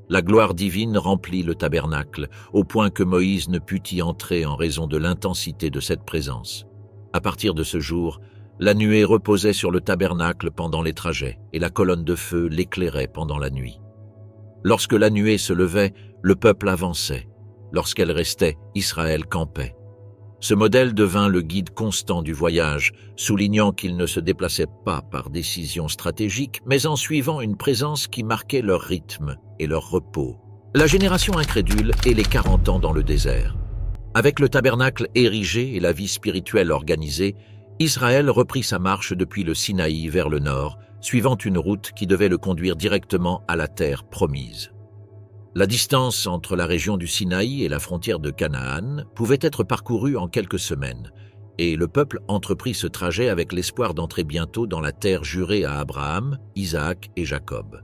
La gloire divine remplit le tabernacle, au point que Moïse ne put y entrer en raison de l'intensité de cette présence. À partir de ce jour, la nuée reposait sur le tabernacle pendant les trajets, et la colonne de feu l'éclairait pendant la nuit. Lorsque la nuée se levait, le peuple avançait. Lorsqu'elle restait, Israël campait. Ce modèle devint le guide constant du voyage, soulignant qu'ils ne se déplaçaient pas par décision stratégique, mais en suivant une présence qui marquait leur rythme et leur repos. La génération incrédule et les 40 ans dans le désert. Avec le tabernacle érigé et la vie spirituelle organisée, Israël reprit sa marche depuis le Sinaï vers le nord, suivant une route qui devait le conduire directement à la terre promise. La distance entre la région du Sinaï et la frontière de Canaan pouvait être parcourue en quelques semaines, et le peuple entreprit ce trajet avec l'espoir d'entrer bientôt dans la terre jurée à Abraham, Isaac et Jacob.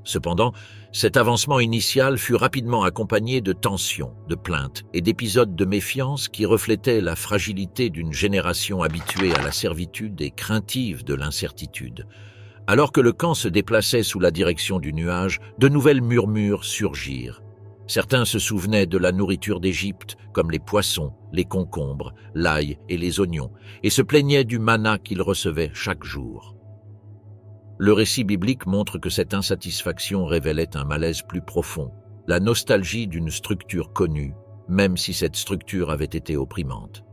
Cependant, cet avancement initial fut rapidement accompagné de tensions, de plaintes et d'épisodes de méfiance qui reflétaient la fragilité d'une génération habituée à la servitude et craintive de l'incertitude. Alors que le camp se déplaçait sous la direction du nuage, de nouvelles murmures surgirent. Certains se souvenaient de la nourriture d'Égypte, comme les poissons, les concombres, l'ail et les oignons, et se plaignaient du manna qu'ils recevaient chaque jour. Le récit biblique montre que cette insatisfaction révélait un malaise plus profond, la nostalgie d'une structure connue, même si cette structure avait été opprimante.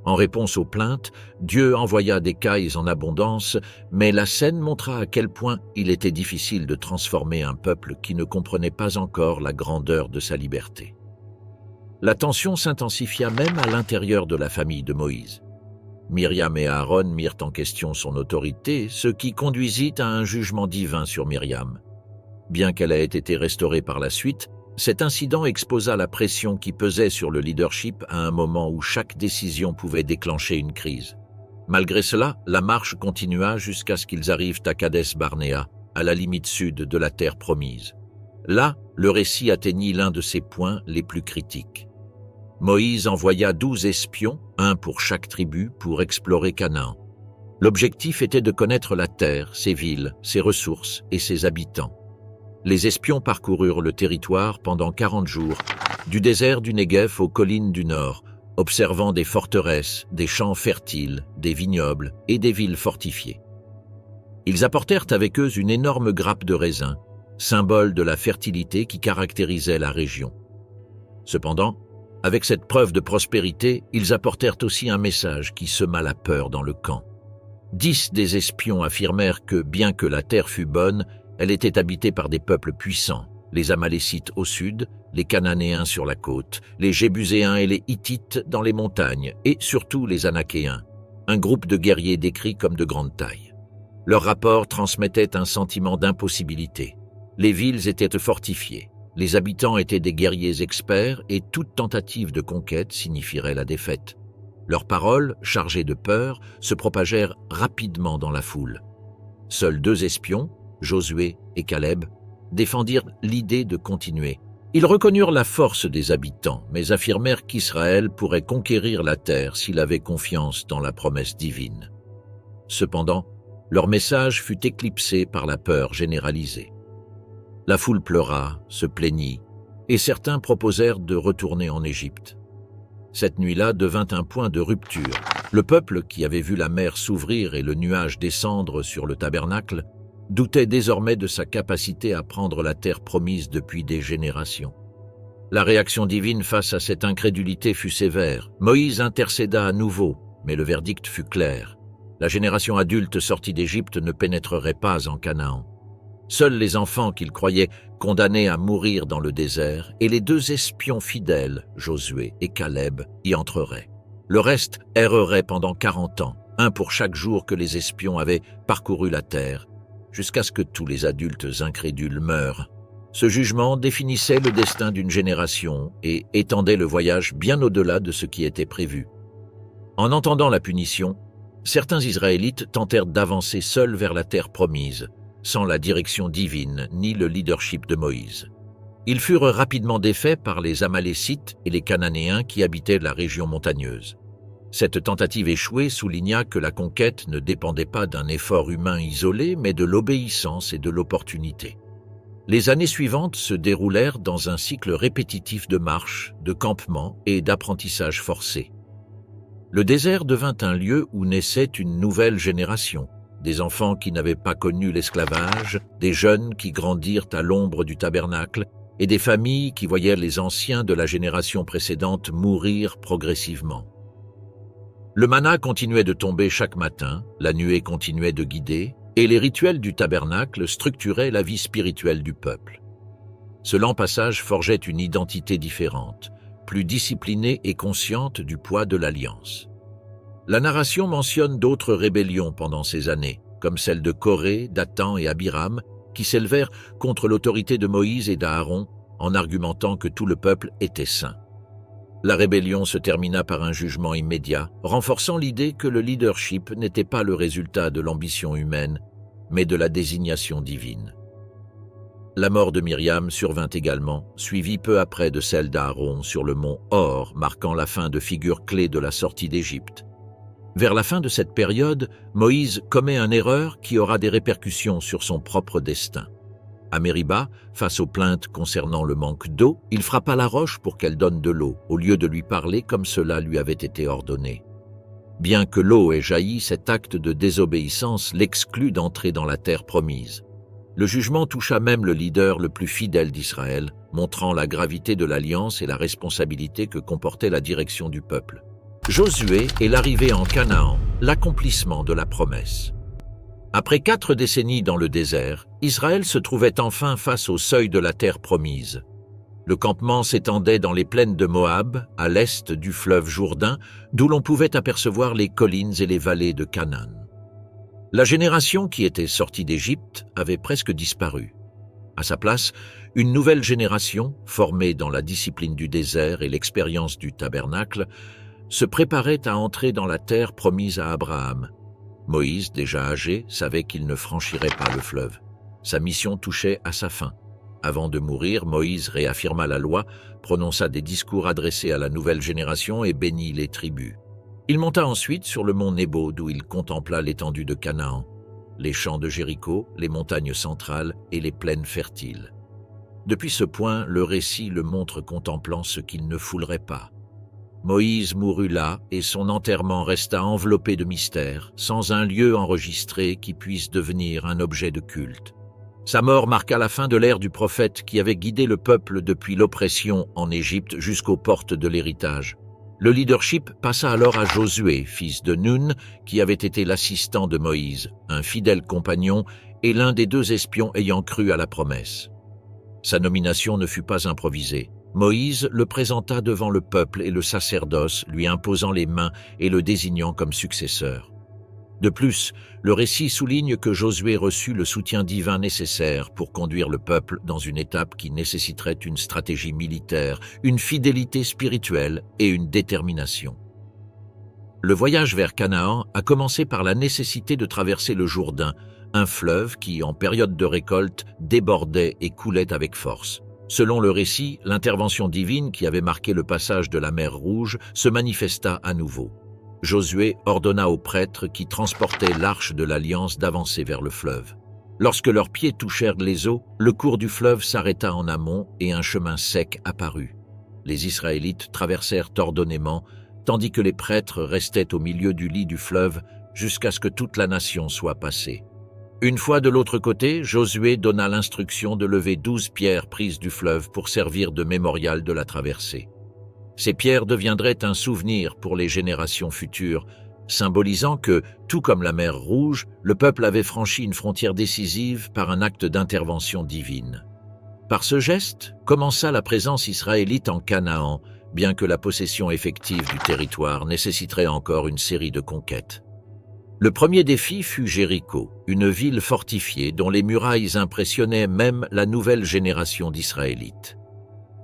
En réponse aux plaintes, Dieu envoya des cailles en abondance, mais la scène montra à quel point il était difficile de transformer un peuple qui ne comprenait pas encore la grandeur de sa liberté. La tension s'intensifia même à l'intérieur de la famille de Moïse. Myriam et Aaron mirent en question son autorité, ce qui conduisit à un jugement divin sur Myriam. Bien qu'elle ait été restaurée par la suite, cet incident exposa la pression qui pesait sur le leadership à un moment où chaque décision pouvait déclencher une crise. Malgré cela, la marche continua jusqu'à ce qu'ils arrivent à Kadès Barnéa, à la limite sud de la terre promise. Là, le récit atteignit l'un de ses points les plus critiques. Moïse envoya 12 espions, un pour chaque tribu, pour explorer Canaan. L'objectif était de connaître la terre, ses villes, ses ressources et ses habitants. Les espions parcoururent le territoire pendant 40 jours, du désert du Negev aux collines du nord, observant des forteresses, des champs fertiles, des vignobles et des villes fortifiées. Ils apportèrent avec eux une énorme grappe de raisins, symbole de la fertilité qui caractérisait la région. Cependant, avec cette preuve de prospérité, ils apportèrent aussi un message qui sema la peur dans le camp. 10 des espions affirmèrent que, bien que la terre fût bonne, elle était habitée par des peuples puissants, les Amalécites au sud, les Cananéens sur la côte, les Jébuséens et les Hittites dans les montagnes, et surtout les Anakéens, un groupe de guerriers décrits comme de grande taille. Leur rapport transmettait un sentiment d'impossibilité. Les villes étaient fortifiées, les habitants étaient des guerriers experts et toute tentative de conquête signifierait la défaite. Leurs paroles, chargées de peur, se propagèrent rapidement dans la foule. Seuls 2 espions, Josué et Caleb, défendirent l'idée de continuer. Ils reconnurent la force des habitants, mais affirmèrent qu'Israël pourrait conquérir la terre s'il avait confiance dans la promesse divine. Cependant, leur message fut éclipsé par la peur généralisée. La foule pleura, se plaignit, et certains proposèrent de retourner en Égypte. Cette nuit-là devint un point de rupture. Le peuple, qui avait vu la mer s'ouvrir et le nuage descendre sur le tabernacle, doutait désormais de sa capacité à prendre la terre promise depuis des générations. La réaction divine face à cette incrédulité fut sévère. Moïse intercéda à nouveau, mais le verdict fut clair. La génération adulte sortie d'Égypte ne pénétrerait pas en Canaan. Seuls les enfants qu'il croyait condamnés à mourir dans le désert et les 2 espions fidèles, Josué et Caleb, y entreraient. Le reste errerait pendant 40 ans, un pour chaque jour que les espions avaient parcouru la terre, jusqu'à ce que tous les adultes incrédules meurent. Ce jugement définissait le destin d'une génération et étendait le voyage bien au-delà de ce qui était prévu. En entendant la punition, certains Israélites tentèrent d'avancer seuls vers la terre promise, sans la direction divine ni le leadership de Moïse. Ils furent rapidement défaits par les Amalécites et les Cananéens qui habitaient la région montagneuse. Cette tentative échouée souligna que la conquête ne dépendait pas d'un effort humain isolé, mais de l'obéissance et de l'opportunité. Les années suivantes se déroulèrent dans un cycle répétitif de marche, de campement et d'apprentissage forcé. Le désert devint un lieu où naissait une nouvelle génération, des enfants qui n'avaient pas connu l'esclavage, des jeunes qui grandirent à l'ombre du tabernacle, et des familles qui voyaient les anciens de la génération précédente mourir progressivement. Le manna continuait de tomber chaque matin, la nuée continuait de guider, et les rituels du tabernacle structuraient la vie spirituelle du peuple. Ce lent passage forgeait une identité différente, plus disciplinée et consciente du poids de l'alliance. La narration mentionne d'autres rébellions pendant ces années, comme celle de Corée, Dathan et Abiram, qui s'élevèrent contre l'autorité de Moïse et d'Aaron en argumentant que tout le peuple était saint. La rébellion se termina par un jugement immédiat, renforçant l'idée que le leadership n'était pas le résultat de l'ambition humaine, mais de la désignation divine. La mort de Myriam survint également, suivie peu après de celle d'Aaron sur le mont Hor, marquant la fin de figures clés de la sortie d'Égypte. Vers la fin de cette période, Moïse commet une erreur qui aura des répercussions sur son propre destin. À Mériba, face aux plaintes concernant le manque d'eau, il frappa la roche pour qu'elle donne de l'eau, au lieu de lui parler comme cela lui avait été ordonné. Bien que l'eau ait jailli, cet acte de désobéissance l'exclut d'entrer dans la terre promise. Le jugement toucha même le leader le plus fidèle d'Israël, montrant la gravité de l'alliance et la responsabilité que comportait la direction du peuple. Josué est l'arrivée en Canaan, l'accomplissement de la promesse. Après 4 décennies dans le désert, Israël se trouvait enfin face au seuil de la terre promise. Le campement s'étendait dans les plaines de Moab, à l'est du fleuve Jourdain, d'où l'on pouvait apercevoir les collines et les vallées de Canaan. La génération qui était sortie d'Égypte avait presque disparu. À sa place, une nouvelle génération, formée dans la discipline du désert et l'expérience du tabernacle, se préparait à entrer dans la terre promise à Abraham. Moïse, déjà âgé, savait qu'il ne franchirait pas le fleuve. Sa mission touchait à sa fin. Avant de mourir, Moïse réaffirma la loi, prononça des discours adressés à la nouvelle génération et bénit les tribus. Il monta ensuite sur le mont Nebo, d'où il contempla l'étendue de Canaan, les champs de Jéricho, les montagnes centrales et les plaines fertiles. Depuis ce point, le récit le montre contemplant ce qu'il ne foulerait pas. Moïse mourut là et son enterrement resta enveloppé de mystère, sans un lieu enregistré qui puisse devenir un objet de culte. Sa mort marqua la fin de l'ère du prophète qui avait guidé le peuple depuis l'oppression en Égypte jusqu'aux portes de l'héritage. Le leadership passa alors à Josué, fils de Nun, qui avait été l'assistant de Moïse, un fidèle compagnon et l'un des 2 espions ayant cru à la promesse. Sa nomination ne fut pas improvisée. Moïse le présenta devant le peuple et le sacerdoce, lui imposant les mains et le désignant comme successeur. De plus, le récit souligne que Josué reçut le soutien divin nécessaire pour conduire le peuple dans une étape qui nécessiterait une stratégie militaire, une fidélité spirituelle et une détermination. Le voyage vers Canaan a commencé par la nécessité de traverser le Jourdain, un fleuve qui, en période de récolte, débordait et coulait avec force. Selon le récit, l'intervention divine qui avait marqué le passage de la mer Rouge se manifesta à nouveau. Josué ordonna aux prêtres qui transportaient l'arche de l'Alliance d'avancer vers le fleuve. Lorsque leurs pieds touchèrent les eaux, le cours du fleuve s'arrêta en amont et un chemin sec apparut. Les Israélites traversèrent ordonnément, tandis que les prêtres restaient au milieu du lit du fleuve jusqu'à ce que toute la nation soit passée. Une fois de l'autre côté, Josué donna l'instruction de lever 12 pierres prises du fleuve pour servir de mémorial de la traversée. Ces pierres deviendraient un souvenir pour les générations futures, symbolisant que, tout comme la mer Rouge, le peuple avait franchi une frontière décisive par un acte d'intervention divine. Par ce geste, commença la présence israélite en Canaan, bien que la possession effective du territoire nécessiterait encore une série de conquêtes. Le premier défi fut Jéricho, une ville fortifiée dont les murailles impressionnaient même la nouvelle génération d'Israélites.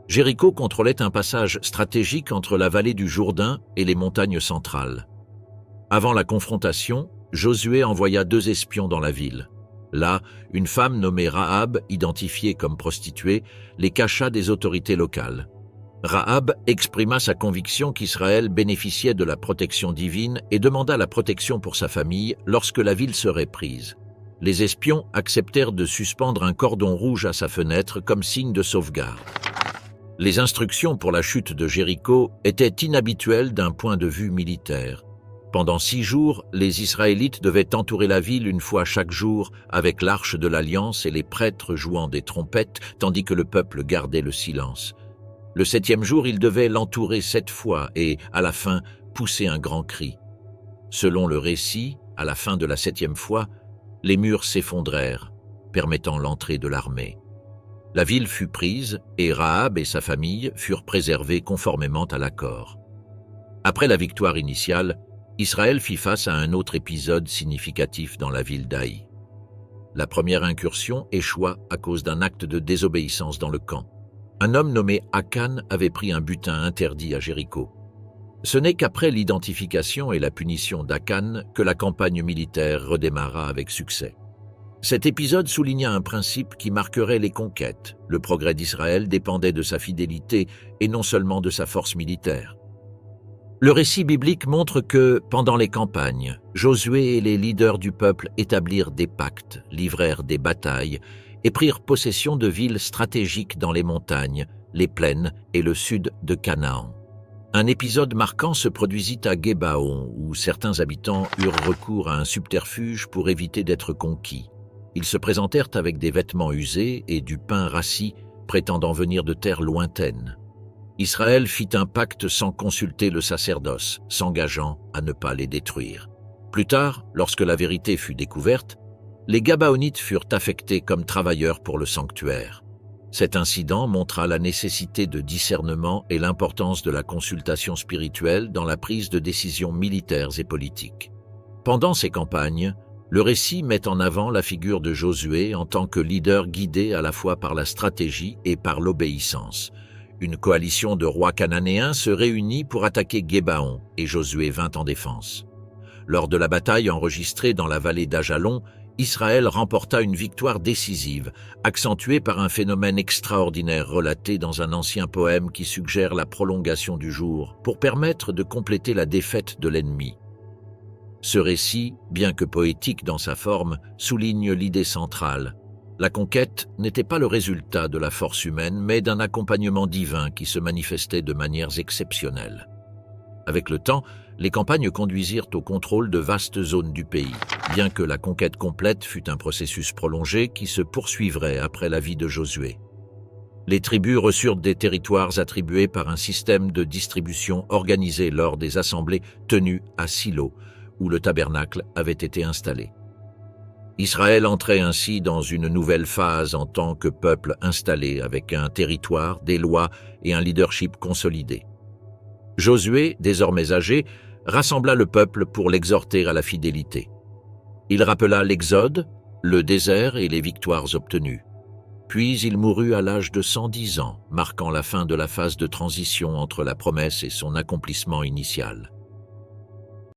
Jéricho contrôlait un passage stratégique entre la vallée du Jourdain et les montagnes centrales. Avant la confrontation, Josué envoya 2 espions dans la ville. Là, une femme nommée Rahab, identifiée comme prostituée, les cacha des autorités locales. Rahab exprima sa conviction qu'Israël bénéficiait de la protection divine et demanda la protection pour sa famille lorsque la ville serait prise. Les espions acceptèrent de suspendre un cordon rouge à sa fenêtre comme signe de sauvegarde. Les instructions pour la chute de Jéricho étaient inhabituelles d'un point de vue militaire. Pendant 6 jours, les Israélites devaient entourer la ville une fois chaque jour avec l'arche de l'Alliance et les prêtres jouant des trompettes, tandis que le peuple gardait le silence. Le 7e jour, ils devaient l'entourer 7 fois et, à la fin, pousser un grand cri. Selon le récit, à la fin de la 7e fois, les murs s'effondrèrent, permettant l'entrée de l'armée. La ville fut prise et Rahab et sa famille furent préservés conformément à l'accord. Après la victoire initiale, Israël fit face à un autre épisode significatif dans la ville d'Aï. La première incursion échoua à cause d'un acte de désobéissance dans le camp. Un homme nommé Akan avait pris un butin interdit à Jéricho. Ce n'est qu'après l'identification et la punition d'Akan que la campagne militaire redémarra avec succès. Cet épisode souligna un principe qui marquerait les conquêtes. Le progrès d'Israël dépendait de sa fidélité et non seulement de sa force militaire. Le récit biblique montre que, pendant les campagnes, Josué et les leaders du peuple établirent des pactes, livrèrent des batailles et prirent possession de villes stratégiques dans les montagnes, les plaines et le sud de Canaan. Un épisode marquant se produisit à Gébaon, où certains habitants eurent recours à un subterfuge pour éviter d'être conquis. Ils se présentèrent avec des vêtements usés et du pain rassis, prétendant venir de terres lointaines. Israël fit un pacte sans consulter le sacerdoce, s'engageant à ne pas les détruire. Plus tard, lorsque la vérité fut découverte, les Gabaonites furent affectés comme travailleurs pour le sanctuaire. Cet incident montra la nécessité de discernement et l'importance de la consultation spirituelle dans la prise de décisions militaires et politiques. Pendant ces campagnes, le récit met en avant la figure de Josué en tant que leader guidé à la fois par la stratégie et par l'obéissance. Une coalition de rois cananéens se réunit pour attaquer Gébaon et Josué vint en défense. Lors de la bataille enregistrée dans la vallée d'Ajalon, Israël remporta une victoire décisive, accentuée par un phénomène extraordinaire relaté dans un ancien poème qui suggère la prolongation du jour pour permettre de compléter la défaite de l'ennemi. Ce récit, bien que poétique dans sa forme, souligne l'idée centrale. La conquête n'était pas le résultat de la force humaine, mais d'un accompagnement divin qui se manifestait de manières exceptionnelles. Avec le temps, les campagnes conduisirent au contrôle de vastes zones du pays, bien que la conquête complète fût un processus prolongé qui se poursuivrait après la vie de Josué. Les tribus reçurent des territoires attribués par un système de distribution organisé lors des assemblées tenues à Silo, où le tabernacle avait été installé. Israël entrait ainsi dans une nouvelle phase en tant que peuple installé avec un territoire, des lois et un leadership consolidé. Josué, désormais âgé, rassembla le peuple pour l'exhorter à la fidélité. Il rappela l'Exode, le désert et les victoires obtenues. Puis il mourut à l'âge de 110 ans, marquant la fin de la phase de transition entre la promesse et son accomplissement initial.